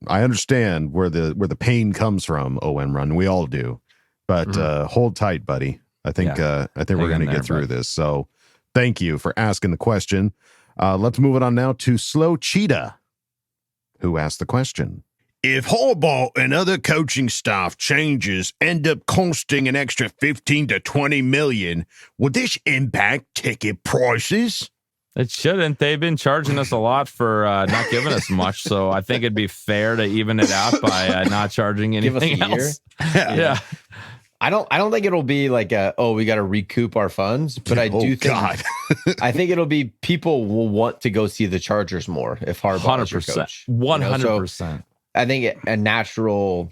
I understand where the pain comes from. ON Run, we all do. But hold tight, buddy. I think we're going to get through this. So thank you for asking the question. Let's move it on now to Slow Cheetah, who asked the question. If Harbaugh and other coaching staff changes end up costing an extra 15 to 20 million, will this impact ticket prices? It shouldn't. They've been charging us a lot for not giving us much. So I think it'd be fair to even it out by not charging anything else. Yeah. I don't think it'll be like we got to recoup our funds, but I do think I think it'll be people will want to go see the Chargers more if Harbaugh is your coach. 100%. I think a natural,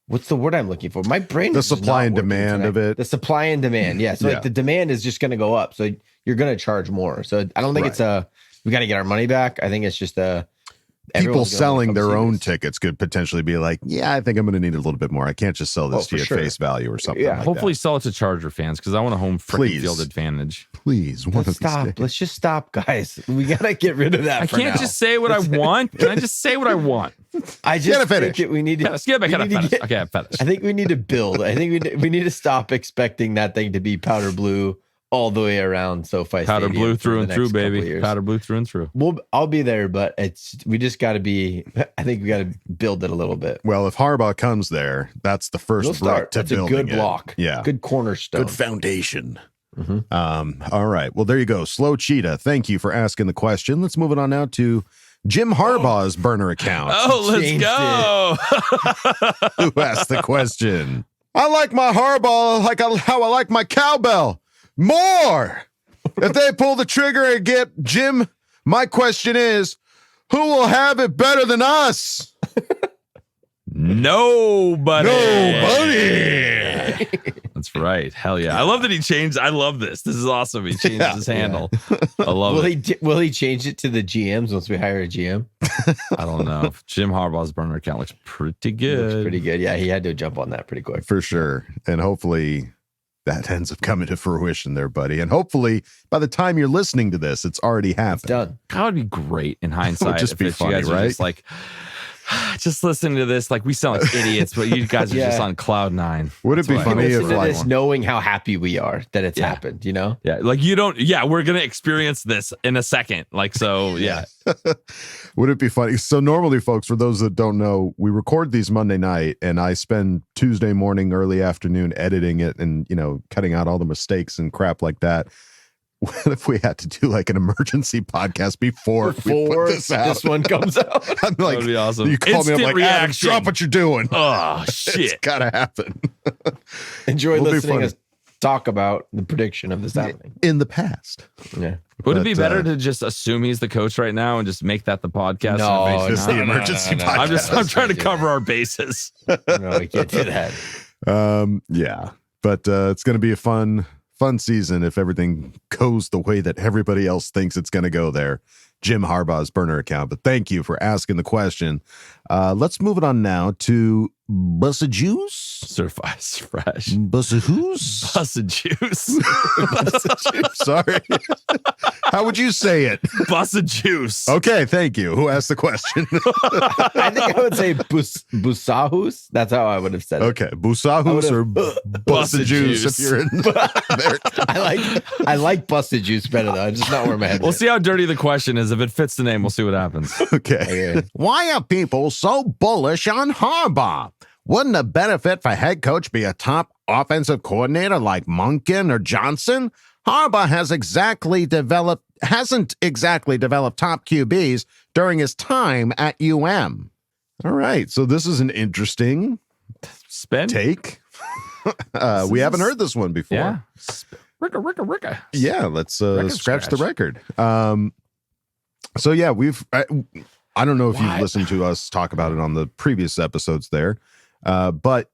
what's the word I'm looking for? My brain The is just supply not and working demand tonight. of it. The supply and demand, yeah. So like the demand is just going to go up, so you're going to charge more. So I don't think it's we got to get our money back. I think it's just people selling their own tickets could potentially be like, I think I'm going to need a little bit more. I can't just sell this to you at face value or something. Yeah, hopefully sell it to Charger fans because I want a home freaking field advantage. Please, let's stop. Let's just stop, guys. We got to get rid of that. I can't just say what I want. Can I just say what I want? I just think we need to. Okay, I finished. I think we need to build. I think we need to stop expecting that thing to be powder blue all the way around SoFi powder Stadium blue through and through, baby. Years. Powder blue through and through. I'll be there, but we just got to be. I think we got to build it a little bit. Well, if Harbaugh comes there, that's the first brick to that's a building good block. Yeah, good cornerstone, good foundation. All right. Well, there you go. Slow Cheetah. Thank you for asking the question. Let's move it on now to Jim Harbaugh's burner account. Oh, let's go. Who asked the question? I like my Harbaugh like how I like my cowbell. More. If they pull the trigger and get Jim, my question is, who will have it better than us? Nobody. Nobody. That's right. Hell yeah. I love that he changed. I love this. This is awesome. He changed his handle. I love it. Will he change it to the GMs once we hire a GM? I don't know. Jim Harbaugh's burner account looks pretty good. Looks pretty good. Yeah, he had to jump on that pretty quick. For sure. And hopefully that ends up coming to fruition there, buddy. And hopefully by the time you're listening to this, it's already happened. It's done. That would be great in hindsight. It would just be funny, right? Just like, just listening to this, like we sound like idiots, but you guys are just on cloud 9. Would it be funny if this knowing how happy we are that it's happened, you know? Yeah. Like you don't, we're going to experience this in a second. Like, so yeah. Would it be funny? So normally, folks, for those that don't know, we record these Monday night and I spend Tuesday morning, early afternoon editing it and, cutting out all the mistakes and crap like that. What if we had to do like an emergency podcast before we put this out? This one comes out. I'm like, that would be awesome. You call Instant me, I'm like, reaction. Adam, drop what you're doing. Oh, shit. It's gotta happen. Enjoy listening talk about the prediction of this happening in the past. Yeah. Would it be better to just assume he's the coach right now and just make that the podcast? No, This is the emergency podcast. I'm trying to cover our bases. No, we can't do that. Yeah, but it's going to be a fun season if everything goes the way that everybody else thinks it's going to go there. Jim Harbaugh's burner account. But thank you for asking the question. Let's move it on now to Bussa Juice. Certified fresh. Bussa who's? Bussa juice. Bussa Juice. Sorry. How would you say it? Bussa juice. Okay, thank you. Who asked the question? I think I would say Busahus. That's how I would have said it. Okay, Busahus or Bussa Juice if you're in there. I like Busted Juice better though. I'm just not where my head We'll is. see how dirty the question is. If it fits the name, we'll see what happens. Okay. Why are people so bullish on Harbaugh? Wouldn't the benefit for head coach be a top offensive coordinator like Monken or Johnson? Harbaugh hasn't exactly developed top QBs during his time at UM. All right, so this is an interesting take. We haven't heard this one before. Yeah. Ricka. Yeah, let's scratch the record. So yeah, I don't know if you've listened to us talk about it on the previous episodes there, but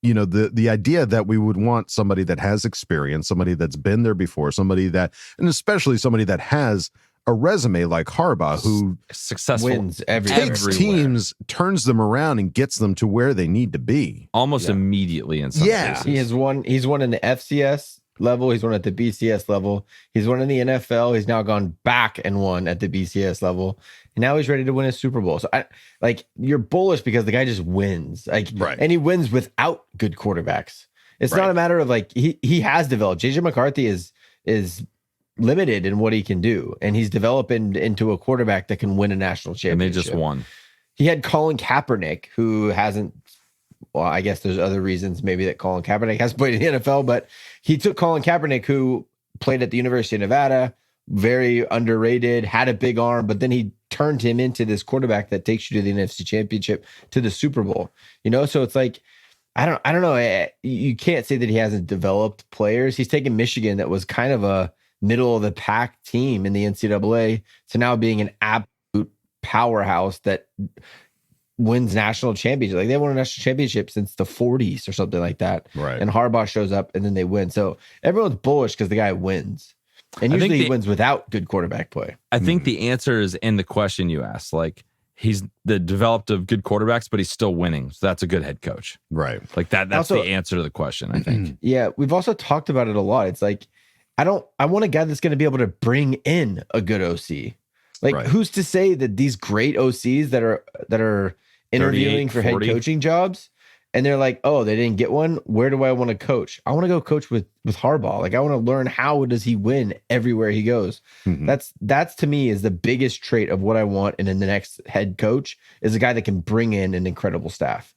you know, the idea that we would want somebody that has experience, somebody that's been there before, and especially somebody that has a resume like Harbaugh, who successful wins takes teams, turns them around, and gets them to where they need to be almost immediately in some cases. He's won in the FCS level. He's won at the BCS level. He's won in the NFL. He's now gone back and won at the BCS level. And now he's ready to win a Super Bowl. So you're bullish because the guy just wins. And he wins without good quarterbacks. It's not a matter of he has developed. JJ McCarthy is limited in what he can do. And he's developing into a quarterback that can win a national championship. And they just won. He had Colin Kaepernick, who hasn't. Well, I guess there's other reasons maybe that Colin Kaepernick has played in the NFL, but he took Colin Kaepernick, who played at the University of Nevada, very underrated, had a big arm, but then he turned him into this quarterback that takes you to the NFC Championship, to the Super Bowl. You know, so it's like, I don't know. You can't say that he hasn't developed players. He's taken Michigan, that was kind of a middle of the pack team in the NCAA, to now being an absolute powerhouse that wins national championships. Like, they won a national championship since the 40s or something like that. Right. And Harbaugh shows up and then they win. So everyone's bullish because the guy wins. And usually he wins without good quarterback play. I think the answer is in the question you asked. Like, he's the developed of good quarterbacks, but he's still winning. So that's a good head coach. Right. Like that's also the answer to the question, I think. Yeah. We've also talked about it a lot. It's like, I want a guy that's going to be able to bring in a good OC. Like, who's to say that these great OCs that are interviewing for 40 head coaching jobs, and they're like, oh, they didn't get one. Where do I want to coach? I want to go coach with Harbaugh. Like, I want to learn, how does he win everywhere he goes? Mm-hmm. That's to me is the biggest trait of what I want in the next head coach, is a guy that can bring in an incredible staff.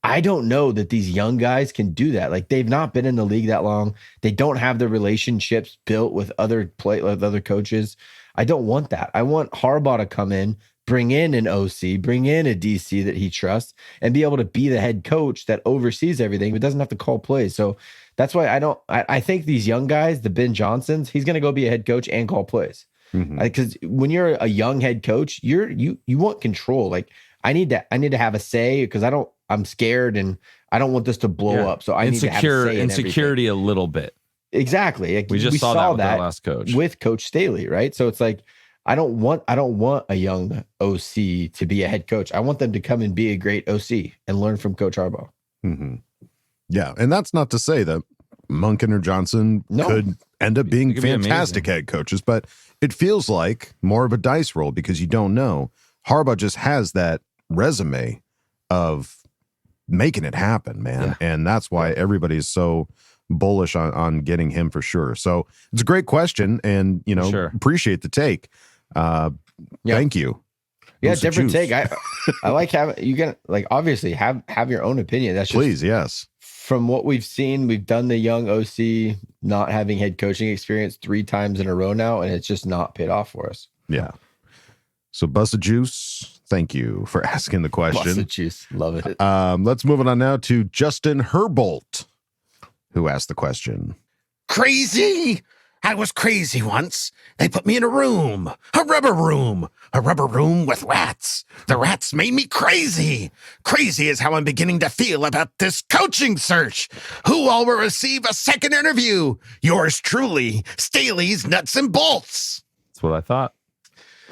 I don't know that these young guys can do that. Like, they've not been in the league that long. They don't have the relationships built with other coaches. I don't want that. I want Harbaugh to come in, bring in an OC, bring in a DC that he trusts, and be able to be the head coach that oversees everything, but doesn't have to call plays. So that's why I think these young guys, the Ben Johnsons, he's going to go be a head coach and call plays. Because when you're a young head coach, you want control. Like, I need to have a say, because I'm scared and I don't want this to blow up. So I need to have a say in insecurity everything. A little bit. Exactly. Like, we saw that with our last coach, with Coach Staley, right? So it's like, I don't want a young OC to be a head coach. I want them to come and be a great OC and learn from Coach Harbaugh. Mm-hmm. Yeah, and that's not to say that Monken or Johnson could end up being fantastic head coaches, but it feels like more of a dice roll, because you don't know. Harbaugh just has that resume of making it happen, man. Yeah. And that's why everybody's so bullish on getting him for sure. So it's a great question, and appreciate the take. Thank you. Yeah, different take. I like having, you can, like, obviously have your own opinion. That's just, please, yes. From what we've seen, we've done the young OC not having head coaching experience 3 times in a row now, and it's just not paid off for us. Yeah. So Busta Juice, thank you for asking the question. Busta Juice, love it. Let's move on now to Justin Herbert, who asked the question. crazy. I was crazy once. They put me in a rubber room with rats. The rats made me crazy. Crazy is how I'm beginning to feel about this coaching search. Who all will receive a second interview? Yours truly, Staley's Nuts and Bolts. That's what I thought.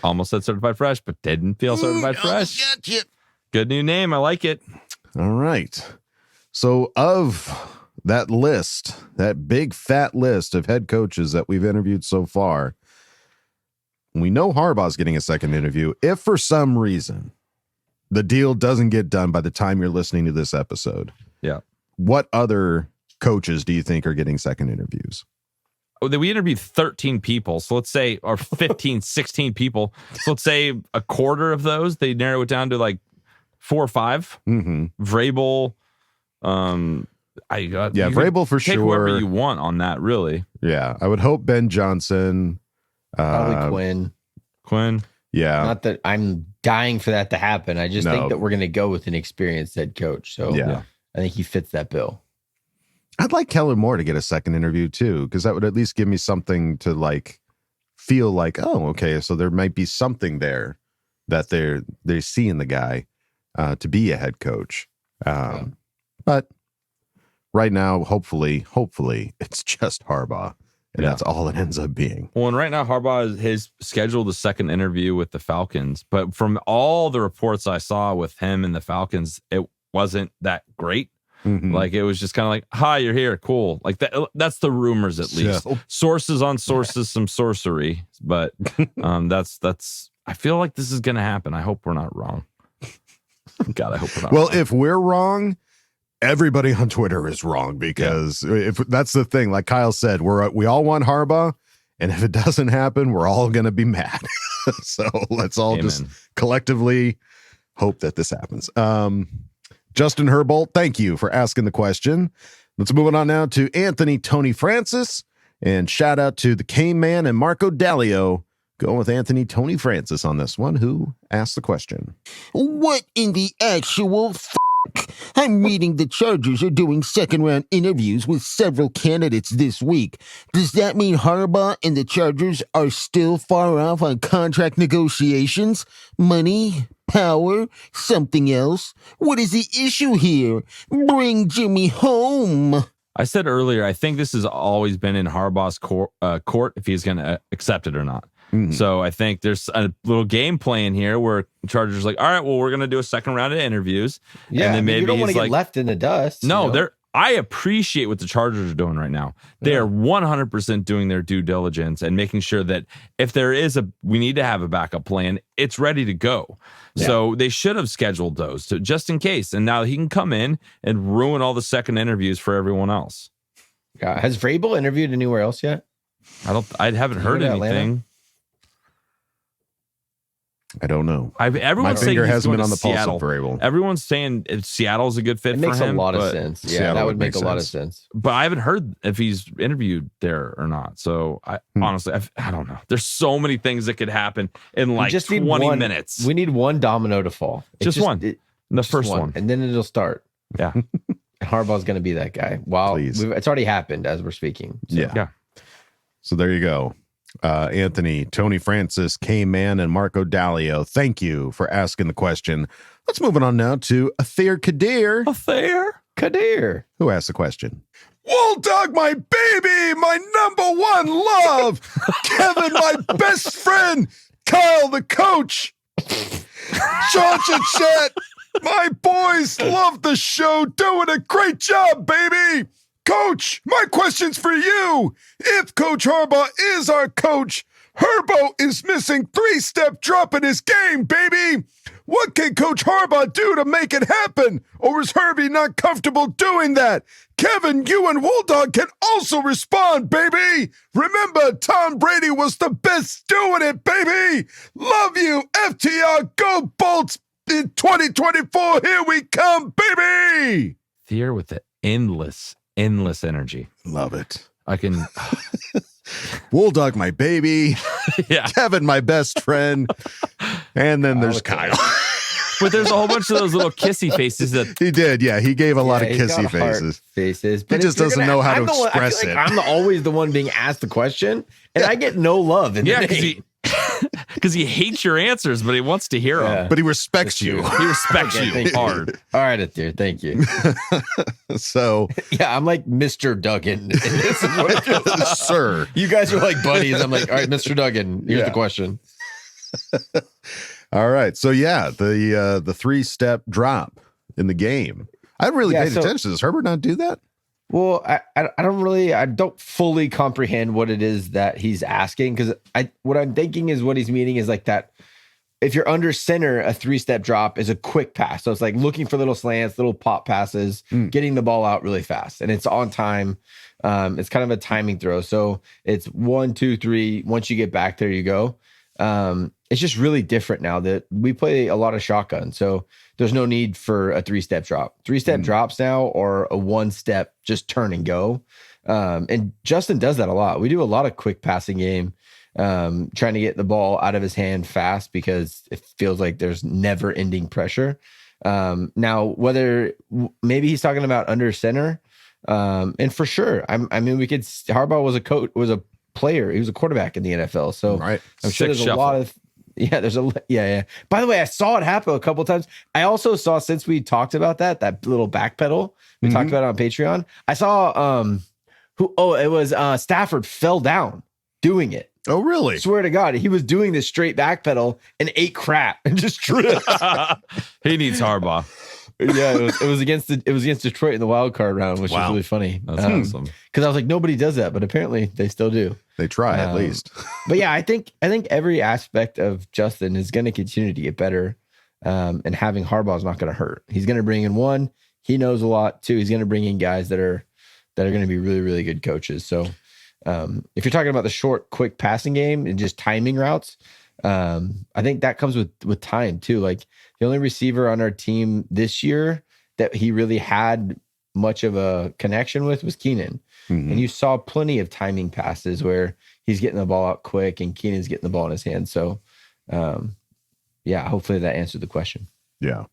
Almost said certified fresh, but didn't feel certified fresh. Gotcha. Good new name. I like it. All right. So of that list, that big fat list of head coaches that we've interviewed so far, we know Harbaugh's getting a second interview. If for some reason the deal doesn't get done by the time you're listening to this episode, Yeah. what other coaches do you think are getting second interviews? Oh, we interviewed 13 people. So let's say, or 15, 16 people. So let's say a quarter of those, they narrow it down to like 4 or 5. Mm-hmm. Vrabel, Vrabel for take sure. Whoever you want on that, really. Yeah, I would hope Ben Johnson. Probably Quinn. Quinn. Yeah. Not that I'm dying for that to happen. I just No. think that we're going to go with an experienced head coach. So Yeah. I think he fits that bill. I'd like Kellen Moore to get a second interview too, because that would at least give me something to like feel like, oh, okay, so there might be something there that they see in the guy to be a head coach. But right now, hopefully, it's just Harbaugh, and that's all it ends up being. Well, and right now, Harbaugh has scheduled a second interview with the Falcons. But from all the reports I saw with him and the Falcons, it wasn't that great. Mhm. Like, it was just kind of like, hi, you're here. Cool. Like that's the rumors, at least. So- Sources on sources, some sorcery. But that's I feel like this is going to happen. I hope we're not wrong. God, I hope we're not Well, wrong. if we're wrong, everybody on Twitter is wrong, because if that's the thing, like Kyle said, we all want Harbaugh, and if it doesn't happen, we're all going to be mad. So let's all just collectively hope that this happens. Justin Herbert, thank you for asking the question. Let's move on now to Anthony Tony Francis, and shout out to the K-Man and Marco Dallio. Going with Anthony Tony Francis on this one, who asked the question. What in the actual I'm reading the Chargers are doing second-round interviews with several candidates this week. Does that mean Harbaugh and the Chargers are still far off on contract negotiations? Money? Power? Something else? What is the issue here? Bring Jimmy home. I said earlier, I think this has always been in Harbaugh's court if he's going to accept it or not. Mm-hmm. So I think there's a little game plan here where Chargers like, all right, well, we're going to do a second round of interviews. Yeah, and then maybe you don't want to he's get like, left in the dust. no, I appreciate what the Chargers are doing right now. They are 100% doing their due diligence and making sure that if there is we need to have a backup plan, it's ready to go. Yeah. So they should have scheduled those just in case. And now he can come in and ruin all the second interviews for everyone else. Has Vrabel interviewed anywhere else yet? I haven't heard anything. Atlanta? I don't know. Everyone's My finger saying hasn't been on the Seattle. pulse of Vrabel. Everyone's saying Seattle's a good fit for him. It makes a lot of sense. Yeah, Seattle that would make a lot of sense. But I haven't heard if he's interviewed there or not. So honestly, I don't know. There's so many things that could happen in like 20 minutes. We need one domino to fall. Just one. The first one. And then it'll start. Yeah. Harbaugh's going to be that guy. Wow. It's already happened as we're speaking. So. Yeah. So there you go. Anthony, Tony Francis, K-Man, and Marco Dallio, thank you for asking the question. Let's move on now to Athair Kadir, who asked the question. Wool Dog, my baby, my number one love. Kevin, my best friend. Kyle, the coach. Georgia Chet, my boys love the show. Doing a great job, baby. Coach, my question's for you. If Coach Harbaugh is our coach, Herbo is missing 3-step drop in his game, baby. What can Coach Harbaugh do to make it happen? Or is Herbie not comfortable doing that? Kevin, you and Wooldog can also respond, baby. Remember, Tom Brady was the best doing it, baby. Love you, FTR. Go Bolts in 2024. Here we come, baby. Thier with the endless energy. Love it. I can. Wooldog, my baby. Yeah. Kevin, my best friend. And then there's Kyle. But there's a whole bunch of those little kissy faces that He did. Yeah, he gave a lot of he's got kissy heart faces. But He if just you're doesn't gonna- know how to I'm the one- I feel express like it. I'm always the one being asked the question, and I get no love. In yeah, the because name. he hates your answers, but he wants to hear them. But he respects you. He respects Okay, you thank you. hard. All right, Athir, thank you. So, Yeah, I'm like Mr. Duggan. This is what it feels. sir. You guys are like buddies. I'm like, all right, Mr. Duggan, here's the question. All right. So yeah, the 3-step drop in the game. I really paid attention. Does Herbert not do that? Well, I don't fully comprehend what it is that he's asking, because what I'm thinking is what he's meaning is like that. If you're under center, a 3-step drop is a quick pass. So it's like looking for little slants, little pop passes, getting the ball out really fast, and it's on time. It's kind of a timing throw. So it's 1, 2, 3. Once you get back, there you go. It's just really different now that we play a lot of shotgun. So there's no need for a 3-step drop. 3-step drops now, or a 1-step just turn and go. And Justin does that a lot. We do a lot of quick passing game, trying to get the ball out of his hand fast because it feels like there's never ending pressure. Now, whether maybe he's talking about under center, and for sure, I mean, Harbaugh was a player. He was a quarterback in the NFL. So right. I'm sure there's a lot of, yeah. By the way, I saw it happen a couple of times. I also saw, since we talked about that little backpedal, we talked about it on Patreon. I saw, it was Stafford fell down doing it. Oh, really? Swear to God, he was doing this straight backpedal and ate crap and just tripped. He needs Harbaugh. Yeah, it was against Detroit in the wild card round, which was really funny. That's awesome. Because I was like, nobody does that, but apparently they still do. They try at least. But yeah, I think every aspect of Justin is going to continue to get better, and having Harbaugh is not going to hurt. He's going to bring in one. He knows a lot. Two, he's going to bring in guys that are going to be really, really good coaches. So if you're talking about the short, quick passing game and just timing routes, I think that comes with time too. Like the only receiver on our team this year that he really had much of a connection with was Keenan. And you saw plenty of timing passes where he's getting the ball out quick and Keenan's getting the ball in his hand. So hopefully that answered the question. Yeah.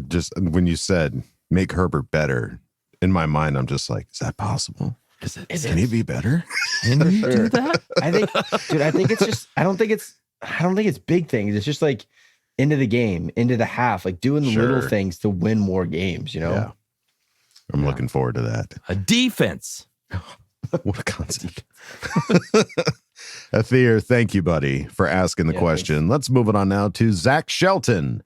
Just when you said make Herbert better, in my mind, I'm just like, is that possible? Can he be better? Can you do that? I think it's just, I don't think it's big things. It's just like into the game, into the half, like doing the little things to win more games, you know? Yeah. I'm looking forward to that. A defense. What a concept. Athir, thank you, buddy, for asking the question. Thanks. Let's move it on now to Zach Shelton,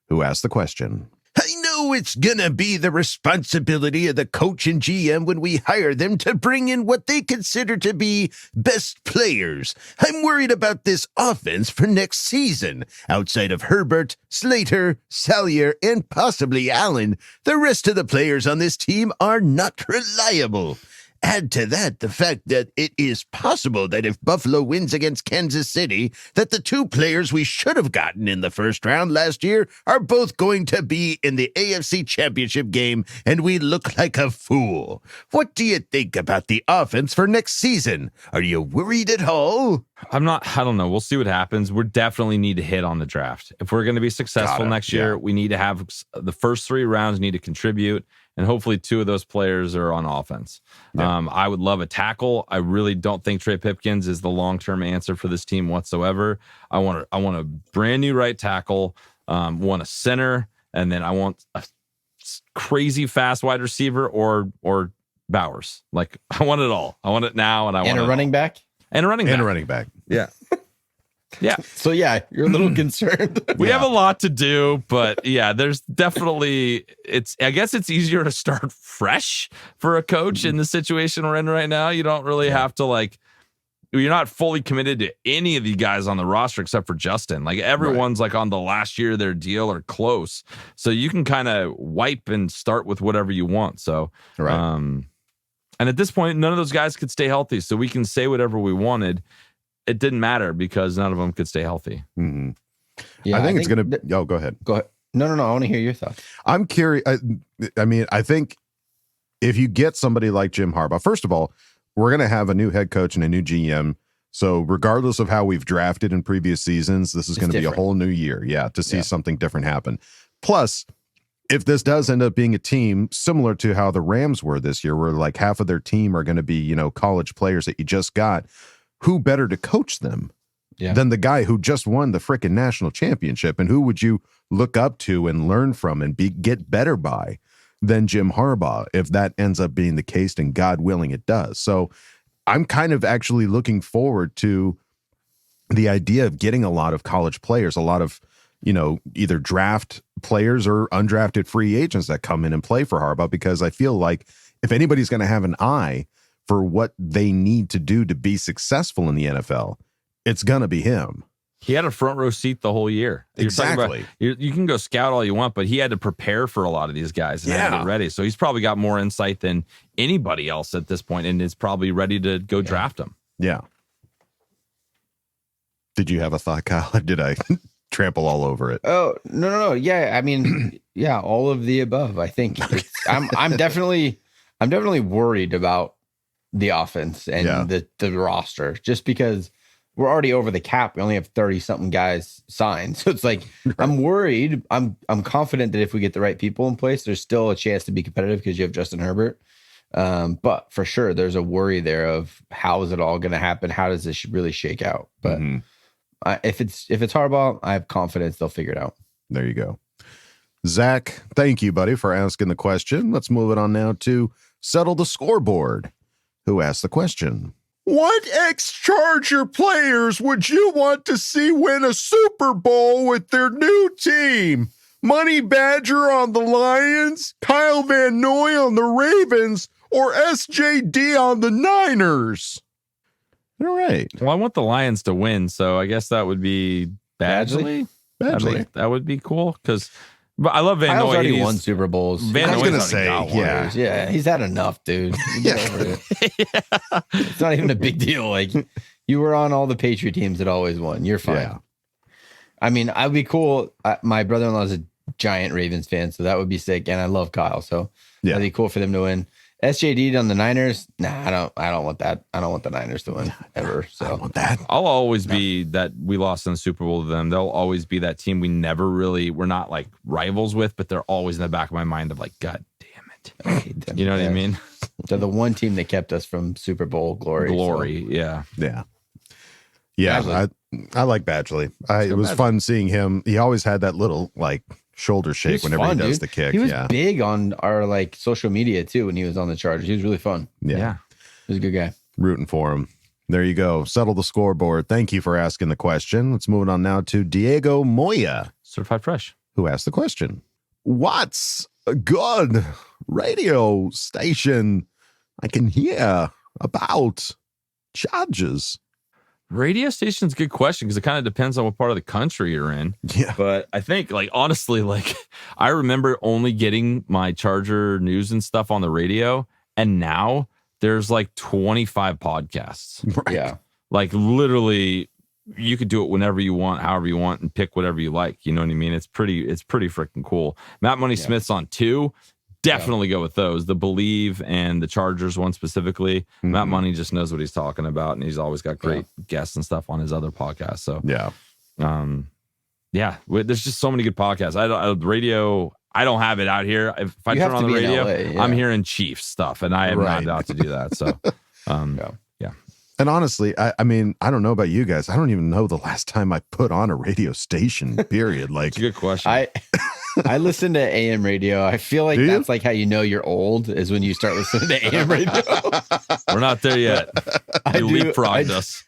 who asked the question. I know it's gonna be the responsibility of the coach and GM when we hire them to bring in what they consider to be best players. I'm worried about this offense for next season. Outside of Herbert, Slater, Salyer, and possibly Allen, the rest of the players on this team are not reliable. Add to that the fact that it is possible that if Buffalo wins against Kansas City, that the two players we should have gotten in the first round last year are both going to be in the AFC Championship game, and we look like a fool. What do you think about the offense for next season? Are you worried at all? I don't know. We'll see what happens. We definitely need to hit on the draft. If we're going to be successful next year, we need to have the first 3 rounds need to contribute. And hopefully 2 of those players are on offense. Yeah. I would love a tackle. I really don't think Trey Pipkins is the long-term answer for this team whatsoever. I want a brand new right tackle, want a center, and then I want a crazy fast wide receiver or Bowers. Like I want it all. I want it now, and I want a running back. And a running back. And a running back. Yeah. Yeah. So yeah, you're a little concerned. We have a lot to do, but yeah, there's definitely I guess it's easier to start fresh for a coach in the situation we're in right now. You don't really have to you're not fully committed to any of the guys on the roster except for Justin. Like everyone's like on the last year of their deal or close. So you can kind of wipe and start with whatever you want. So and at this point, none of those guys could stay healthy. So we can say whatever we wanted. It didn't matter because none of them could stay healthy. Mm-hmm. Yeah, I think it's going to... go ahead. Go ahead. No. I want to hear your thoughts. I'm curious. I mean, I think if you get somebody like Jim Harbaugh, first of all, we're going to have a new head coach and a new GM So regardless of how we've drafted in previous seasons, this is going to be a whole new year. Yeah, to see something different happen. Plus, if this does end up being a team similar to how the Rams were this year, where like half of their team are going to be, college players that you just got, who better to coach them than the guy who just won the frickin' national championship? And who would you look up to and learn from and get better by than Jim Harbaugh, if that ends up being the case, and God willing it does. So I'm kind of actually looking forward to the idea of getting a lot of college players, a lot of, either draft players or undrafted free agents that come in and play for Harbaugh, because I feel like if anybody's going to have an eye for what they need to do to be successful in the NFL, it's going to be him. He had a front row seat the whole year. Exactly. You can go scout all you want, but he had to prepare for a lot of these guys and had to get ready. So he's probably got more insight than anybody else at this point, and is probably ready to go draft them. Yeah. Did you have a thought, Kyle? Or did I trample all over it? Oh, no. Yeah, I mean, all of the above. I think I'm definitely worried about the offense and the roster, just because we're already over the cap. We only have 30-something guys signed. So it's like, I'm worried. I'm confident that if we get the right people in place, there's still a chance to be competitive because you have Justin Herbert. But for sure, there's a worry there of how is it all going to happen? How does this really shake out? But if it's Harbaugh, I have confidence they'll figure it out. There you go. Zach, thank you, buddy, for asking the question. Let's move it on now to Settle the Scoreboard, who asked the question. What ex-Charger players would you want to see win a Super Bowl with their new team? Money Badger on the Lions, Kyle Van Noy on the Ravens, or SJD on the Niners? All right. Well, I want the Lions to win, so I guess that would be Badgley. That would be cool, because I love Van Noy. Kyle's already won Super Bowls. Van Noy's gonna say, yeah, he's had enough, dude. Get over it. It's not even a big deal. Like, you were on all the Patriot teams that always won. You're fine. Yeah. I mean, I'd be cool. My brother-in-law is a giant Ravens fan, so that would be sick. And I love Kyle, so that'd be cool for them to win. SJD on the Niners? Nah, I don't want that. I don't want the Niners to win ever. So I don't want that. I'll always be that we lost in the Super Bowl to them. They'll always be that team we're not like rivals with, but they're always in the back of my mind of like, God damn it. I hate them. You know what I mean? They're the one team that kept us from Super Bowl glory. Yeah. Yeah, I like Badgley. It was fun seeing him. He always had that little like shoulder shake whenever he does the kick. He was big on our like social media too when he was on the Chargers. He was really fun. Yeah. He was a good guy. Rooting for him. There you go. Settle the scoreboard. Thank you for asking the question. Let's move on now to Diego Moya, Certified Fresh, who asked the question. What's a good radio station I can hear about Chargers? Radio station's a good question because it kind of depends on what part of the country you're in. Yeah. But I think, like, honestly, like, I remember only getting my Charger news and stuff on the radio, and now there's like 25 podcasts. Right. Yeah. Like, literally, you could do it whenever you want, however you want, and pick whatever you like. You know what I mean? It's pretty freaking cool. Matt Money Smith's on 2. Definitely go with those. The Believe and the Chargers one specifically. Matt Money just knows what he's talking about, and he's always got great guests and stuff on his other podcasts. So there's just so many good podcasts. Radio, I don't have it out here. If I turn on the radio, I'm hearing Chiefs stuff, and I am not out to do that. So, yeah. And honestly, I mean, I don't know about you guys. I don't even know the last time I put on a radio station, period. Like, it's a good question. I listen to AM radio. I feel like that's like how you know you're old is when you start listening to AM radio. We're not there yet. You leapfrogged us.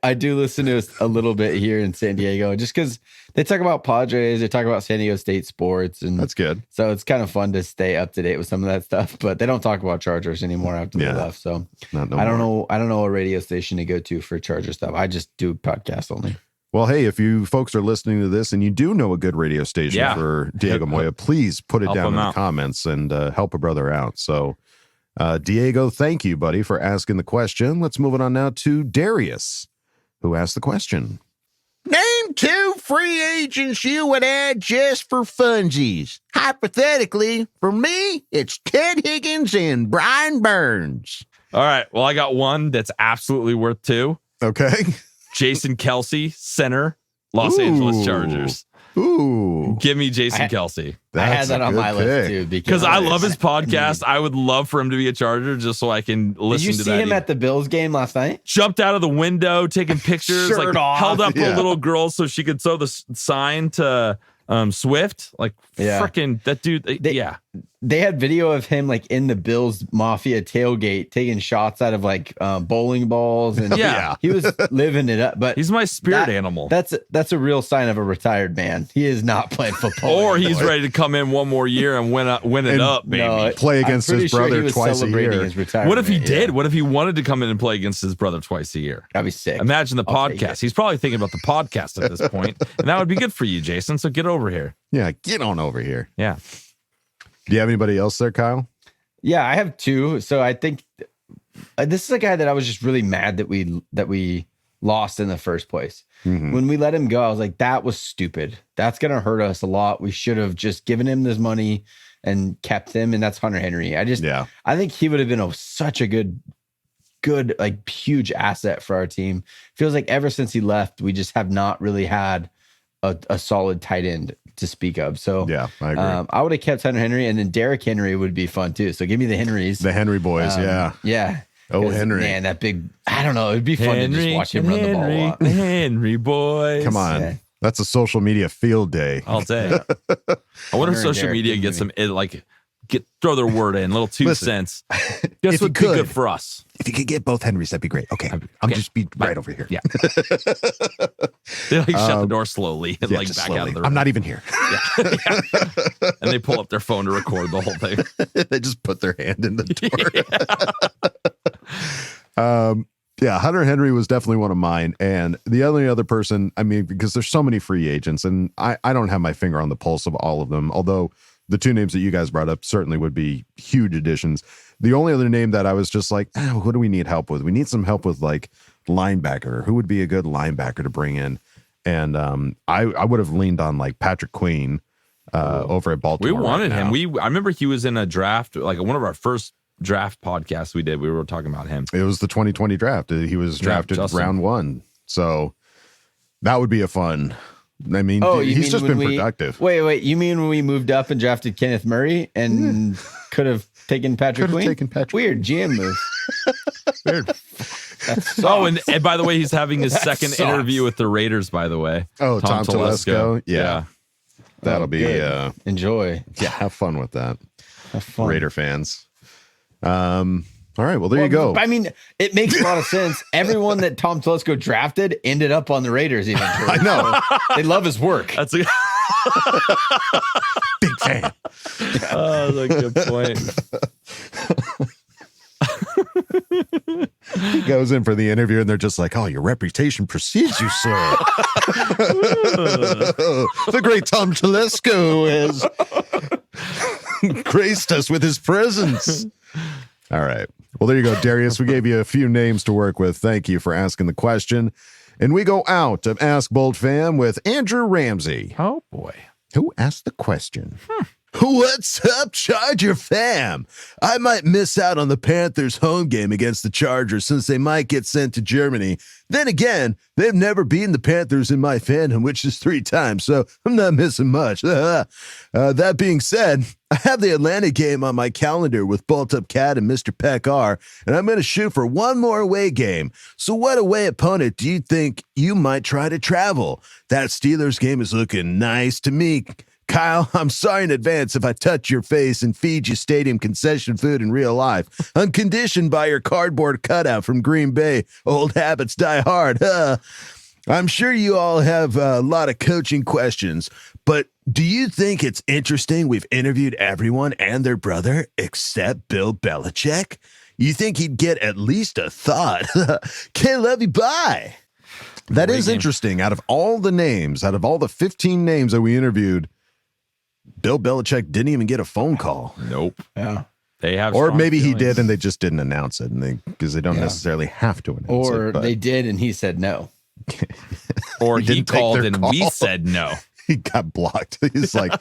I do listen to a little bit here in San Diego just because they talk about Padres, they talk about San Diego State sports, and that's good. So it's kind of fun to stay up to date with some of that stuff. But they don't talk about Chargers anymore after they left. So I don't know a radio station to go to for Charger stuff. I just do podcasts only. Well, hey, if you folks are listening to this and you do know a good radio station for Diego Moya, please put it down in the comments and help a brother out. So, Diego, thank you, buddy, for asking the question. Let's move it on now to Darius, who asked the question. Name 2 free agents you would add just for funsies. Hypothetically, for me, it's Ted Higgins and Brian Burns. All right. Well, I got one that's absolutely worth 2. Okay. Jason Kelsey, center, Los Angeles Chargers. Ooh. Give me Jason Kelsey. I had that on my list too because I love his podcast. I would love for him to be a Charger just so I can listen to that. Did you see him at the Bills game last night? Jumped out of the window, taking pictures, Shirt off. held up a little girl so she could sew the sign to Swift. Freaking that dude. They had video of him like in the Bills Mafia tailgate taking shots out of like bowling balls and he was living it up. But he's my spirit animal. That's a real sign of a retired man. He is not playing football or anymore. He's ready to come in one more year and win it up, baby. No, play against his brother twice a year. What if he did? What if he wanted to come in and play against his brother twice a year? That'd be sick. Imagine the podcast. He's probably thinking about the podcast at this point, and that would be good for you, Jason. So get over here. Yeah, get on over here. Yeah. Do you have anybody else there, Kyle? Yeah, I have two. So I think this is a guy that I was just really mad that we lost in the first place. Mm-hmm. When we let him go, I was like, that was stupid. That's going to hurt us a lot. We should have just given him this money and kept him. And that's Hunter Henry. I think he would have been such a good, like huge asset for our team. Feels like ever since he left, we just have not really had a solid tight end to speak of. So yeah, I agree. I would have kept Hunter Henry, and then Derrick Henry would be fun too. So give me the Henrys, the Henry boys. Yeah. Oh, Henry, man, that big. I don't know. It'd be fun to just watch him run the ball a lot. Henry boys, come on. Yeah. That's a social media field day all day. I wonder if social media gets some throw their word in, little 2 cents. Guess would be good for us. If you could get both Henrys, that'd be great. Okay, I'll just be right over here. Yeah. They shut the door slowly and back slowly. out of the room. I'm not even here. Yeah. And they pull up their phone to record the whole thing. They just put their hand in the door. Yeah, Hunter Henry was definitely one of mine. And the only other person, I mean, because there's so many free agents, and I don't have my finger on the pulse of all of them, although the two names that you guys brought up certainly would be huge additions. The only other name that I was just like, what do we need help with? We need some help with like linebacker. Who would be a good linebacker to bring in? And I would have leaned on like Patrick Queen over at Baltimore. We wanted him. I remember he was in a draft, like one of our first draft podcasts we did. We were talking about him. It was the 2020 draft. He was drafted round 1. So that would be a fun. I mean, he's just been productive. Wait. You mean when we moved up and drafted Kenneth Murray and could have taken Patrick Queen? Weird GM move. Weird. And by the way, he's having his second interview with the Raiders, by the way. Oh, Tom Telesco. Yeah. That'll be enjoy. Yeah, have fun with that. Have fun. Raider fans. All right, well, there you go. I mean, it makes a lot of sense. Everyone that Tom Telesco drafted ended up on the Raiders eventually. I know. So they love his work. That's a big fan. Oh, that's a good point. He goes in for the interview and they're just like, oh, your reputation precedes you, sir. The great Tom Telesco has graced us with his presence. All right. Well, there you go, Darius. We gave you a few names to work with. Thank you for asking the question. And we go out of Ask Boltfam with Andrew Ramsey. Oh, boy. Who asked the question? What's up, Charger fam? I might miss out on the Panthers home game against the Chargers since they might get sent to Germany. Then again, they've never beaten the Panthers in my fandom, which is 3 times, so I'm not missing much. That being said, I have the Atlanta game on my calendar with Bolt Up Cat and Mr. Peck R, and I'm going to shoot for one more away game. So what away opponent do you think you might try to travel? That Steelers game is looking nice to me. Kyle, I'm sorry in advance if I touch your face and feed you stadium concession food in real life. I'm conditioned by your cardboard cutout from Green Bay. Old habits die hard. I'm sure you all have a lot of coaching questions, but do you think it's interesting we've interviewed everyone and their brother except Bill Belichick? You think he'd get at least a thought? Okay, love you, bye. That is interesting. Out of all the names, out of all the 15 names that we interviewed, Bill Belichick didn't even get a phone call. Nope. Yeah. They have, or maybe he did and they just didn't announce it, and because they don't necessarily have to announce it. Or they did and he said no. Or he called and we said no. He got blocked. He's like,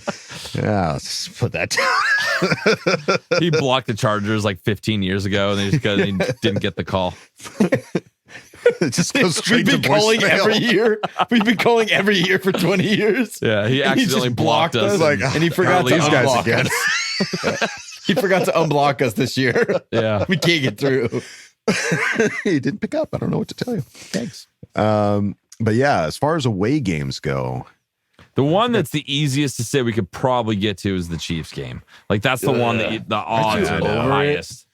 yeah, let's put that down. He blocked the Chargers like 15 years ago and they just didn't get the call. It just goes straight We've been to calling voicemail. every year. We've been calling every year for 20 years. Yeah, he And accidentally just blocked us. Like, and he forgot to these guys unblock again. us. He forgot to unblock us this year. Yeah. We can't get through. He didn't pick up. I don't know what to tell you. Thanks. But yeah, as far as away games go, The one that's the easiest to say we could probably get to is the Chiefs game. Like that's the one that the odds are the over it? highest.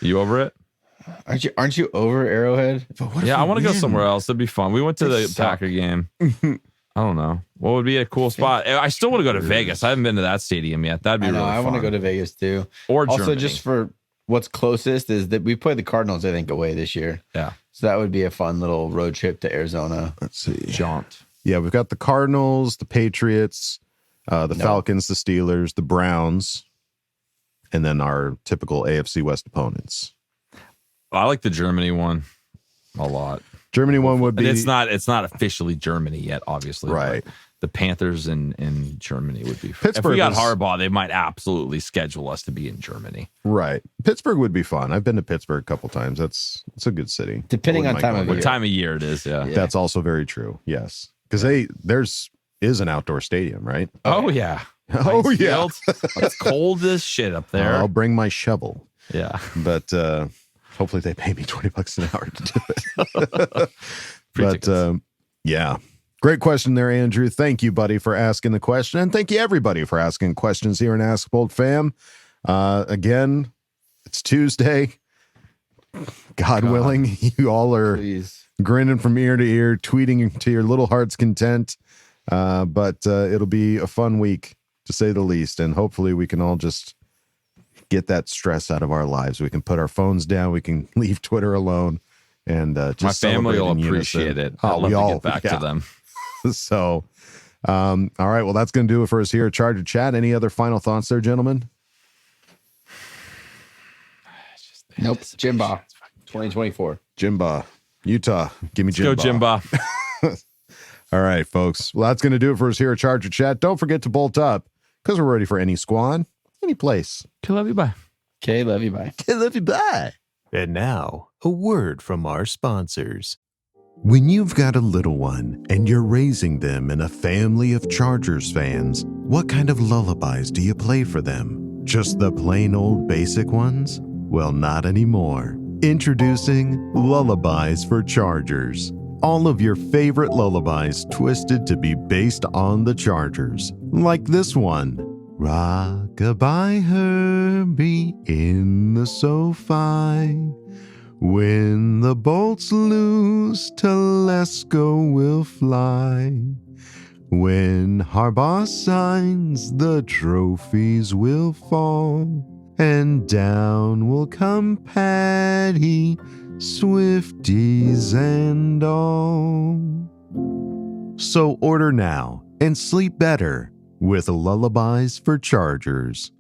You over it? Aren't you over Arrowhead? Yeah, I want to go somewhere else. That'd be fun. We went to the suck. Packer game. I don't know. What would be a cool spot? I still want to go to Vegas. I haven't been to that stadium yet. That'd be I know, really fun. I want to go to Vegas too. Or also, Germany. just for what's closest is that we play the Cardinals, I think, away this year. Yeah. So that would be a fun little road trip to Arizona. let's see. Jaunt. Yeah, we've got the Cardinals, the Patriots, the Falcons, the Steelers, the Browns, and then our typical AFC West opponents. I like the Germany one a lot. Germany one would And be it's not officially Germany yet, obviously. Right. but The Panthers in Germany would be. If Pittsburgh we got is- Harbaugh, they might absolutely schedule us to be in Germany. right. Pittsburgh would be fun. I've been to Pittsburgh a couple times. It's a good city. Depending I on wouldn't time mind of going What there. time of year it is? Yeah. Yeah. That's also very true. Yes, because there's an outdoor stadium, right? Oh yeah. Oh Heinz yeah. Field. It's cold as shit up there. I'll bring my shovel, Yeah. but hopefully they pay me $20 an hour to do it. Free But tickets. yeah, great question there, Andrew. Thank you, buddy, for asking the question, and thank you everybody for asking questions here in Ask Boltfam. Again, it's Tuesday. God willing, you all are Please. grinning from ear to ear, tweeting to your little heart's content. But it'll be a fun week, to say the least, and hopefully we can all just get that stress out of our lives. We can put our phones down. We can leave Twitter alone, and just My family celebrate will in appreciate unison. it. I'd love we to all get back to them. So, all right. Well, that's going to do it for us here at Charger Chat. Any other final thoughts there, gentlemen? Nope. Jimba. 2024. Jimba, Utah. Give me Let's Jimba. go, Jimba. All right, folks. Well, that's going to do it for us here at Charger Chat. Don't forget to bolt up because we're ready for any squad, any place. Love you. Bye. Okay, love you. Bye. Love you. Bye. And now, a word from our sponsors. When you've got a little one and you're raising them in a family of Chargers fans, what kind of lullabies do you play for them? Just the plain old basic ones? Well, not anymore. Introducing Lullabies for Chargers. All of your favorite lullabies twisted to be based on the Chargers. Like this one. Rock-a-bye Herbie in the SoFi. When the bolts loose, Telesco will fly. When Harbaugh signs, the trophies will fall. And down will come Patty, Swifties and all. So order now and sleep better with Lullabies for Chargers.